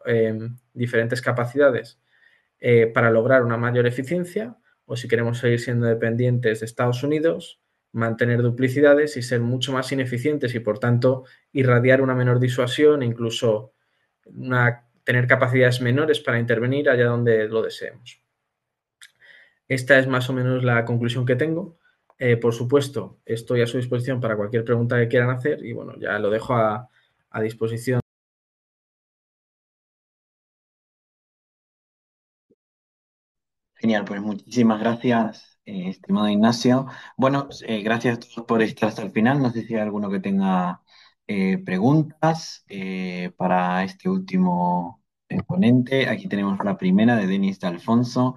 diferentes capacidades para lograr una mayor eficiencia, o si queremos seguir siendo dependientes de Estados Unidos, mantener duplicidades y ser mucho más ineficientes y, por tanto, irradiar una menor disuasión e incluso tener capacidades menores para intervenir allá donde lo deseemos. Esta es más o menos la conclusión que tengo. Por supuesto, estoy a su disposición para cualquier pregunta que quieran hacer y bueno, ya lo dejo a disposición. Genial, pues muchísimas gracias, estimado Ignacio. Bueno, gracias a todos por estar hasta el final. No sé si hay alguno que tenga preguntas para este último ponente. Aquí tenemos la primera de Denis de Alfonso.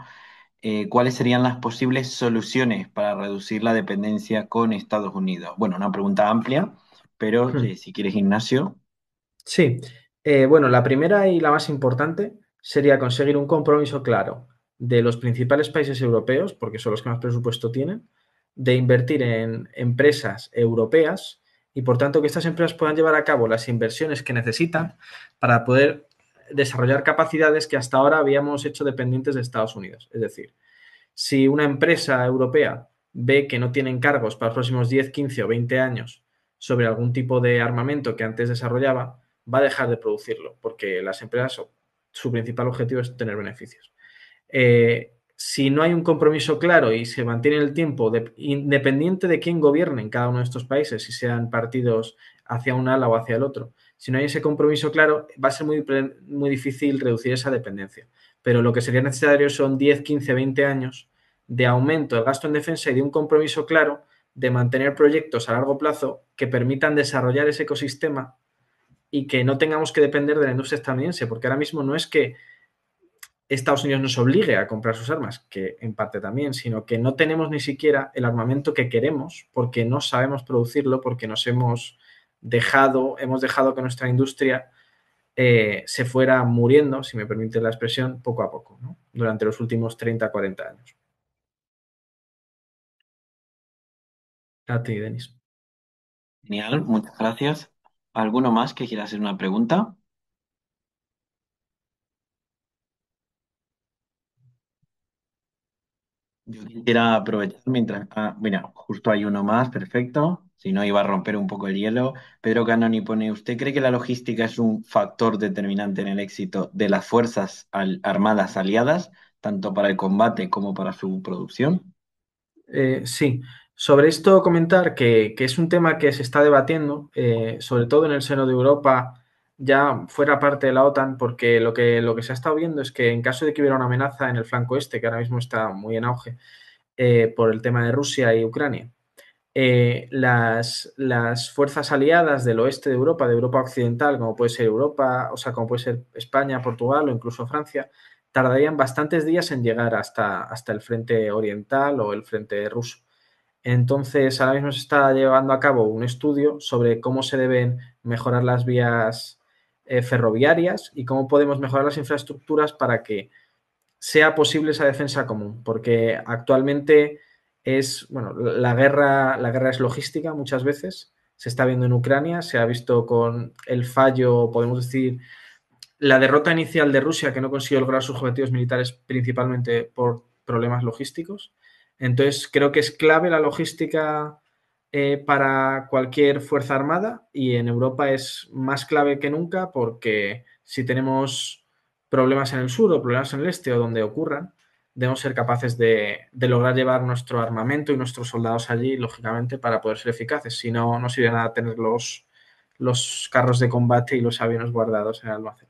¿Cuáles serían las posibles soluciones para reducir la dependencia con Estados Unidos? Bueno, una pregunta amplia, pero si quieres, Ignacio. Sí, bueno, la primera y la más importante sería conseguir un compromiso claro de los principales países europeos, porque son los que más presupuesto tienen, de invertir en empresas europeas y, por tanto, que estas empresas puedan llevar a cabo las inversiones que necesitan para poder desarrollar capacidades que hasta ahora habíamos hecho dependientes de Estados Unidos. Es decir, si una empresa europea ve que no tiene encargos para los próximos 10, 15 o 20 años sobre algún tipo de armamento que antes desarrollaba, va a dejar de producirlo, porque las empresas, su principal objetivo es tener beneficios. Si no hay un compromiso claro y se mantiene el tiempo, independiente de quién gobierne en cada uno de estos países, si sean partidos hacia un ala o hacia el otro, si no hay ese compromiso claro, va a ser muy difícil reducir esa dependencia. Pero lo que sería necesario son 10, 15, 20 años de aumento del gasto en defensa y de un compromiso claro de mantener proyectos a largo plazo que permitan desarrollar ese ecosistema y que no tengamos que depender de la industria estadounidense, porque ahora mismo no es que Estados Unidos nos obligue a comprar sus armas, que en parte también, sino que no tenemos ni siquiera el armamento que queremos porque no sabemos producirlo, porque hemos dejado que nuestra industria se fuera muriendo, si me permite la expresión, poco a poco, ¿no? Durante los últimos 30, 40 años. A ti, Denis. Genial, muchas gracias. ¿Alguno más que quiera hacer una pregunta? Yo quisiera aprovechar mientras... mira, justo hay uno más, perfecto. Si no, iba a romper un poco el hielo. Pedro Canoni pone, ¿usted cree que la logística es un factor determinante en el éxito de las fuerzas armadas aliadas, tanto para el combate como para su producción? Sí, sobre esto comentar que es un tema que se está debatiendo, sobre todo en el seno de Europa, ya fuera parte de la OTAN, porque lo que se ha estado viendo es que en caso de que hubiera una amenaza en el flanco este, que ahora mismo está muy en auge, por el tema de Rusia y Ucrania, las fuerzas aliadas del oeste de Europa occidental, como puede ser Europa, o sea, como puede ser España, Portugal o incluso Francia, tardarían bastantes días en llegar hasta el frente oriental o el frente ruso. Entonces, ahora mismo se está llevando a cabo un estudio sobre cómo se deben mejorar las vías ferroviarias y cómo podemos mejorar las infraestructuras para que sea posible esa defensa común, porque actualmente bueno, la guerra es logística muchas veces, se está viendo en Ucrania, se ha visto con el fallo, podemos decir, la derrota inicial de Rusia, que no consiguió lograr sus objetivos militares principalmente por problemas logísticos. Entonces, creo que es clave la logística para cualquier fuerza armada y en Europa es más clave que nunca porque si tenemos problemas en el sur o problemas en el este o donde ocurran, debemos ser capaces de lograr llevar nuestro armamento y nuestros soldados allí, lógicamente, para poder ser eficaces. Si no, no sirve nada tener los carros de combate y los aviones guardados en el almacén.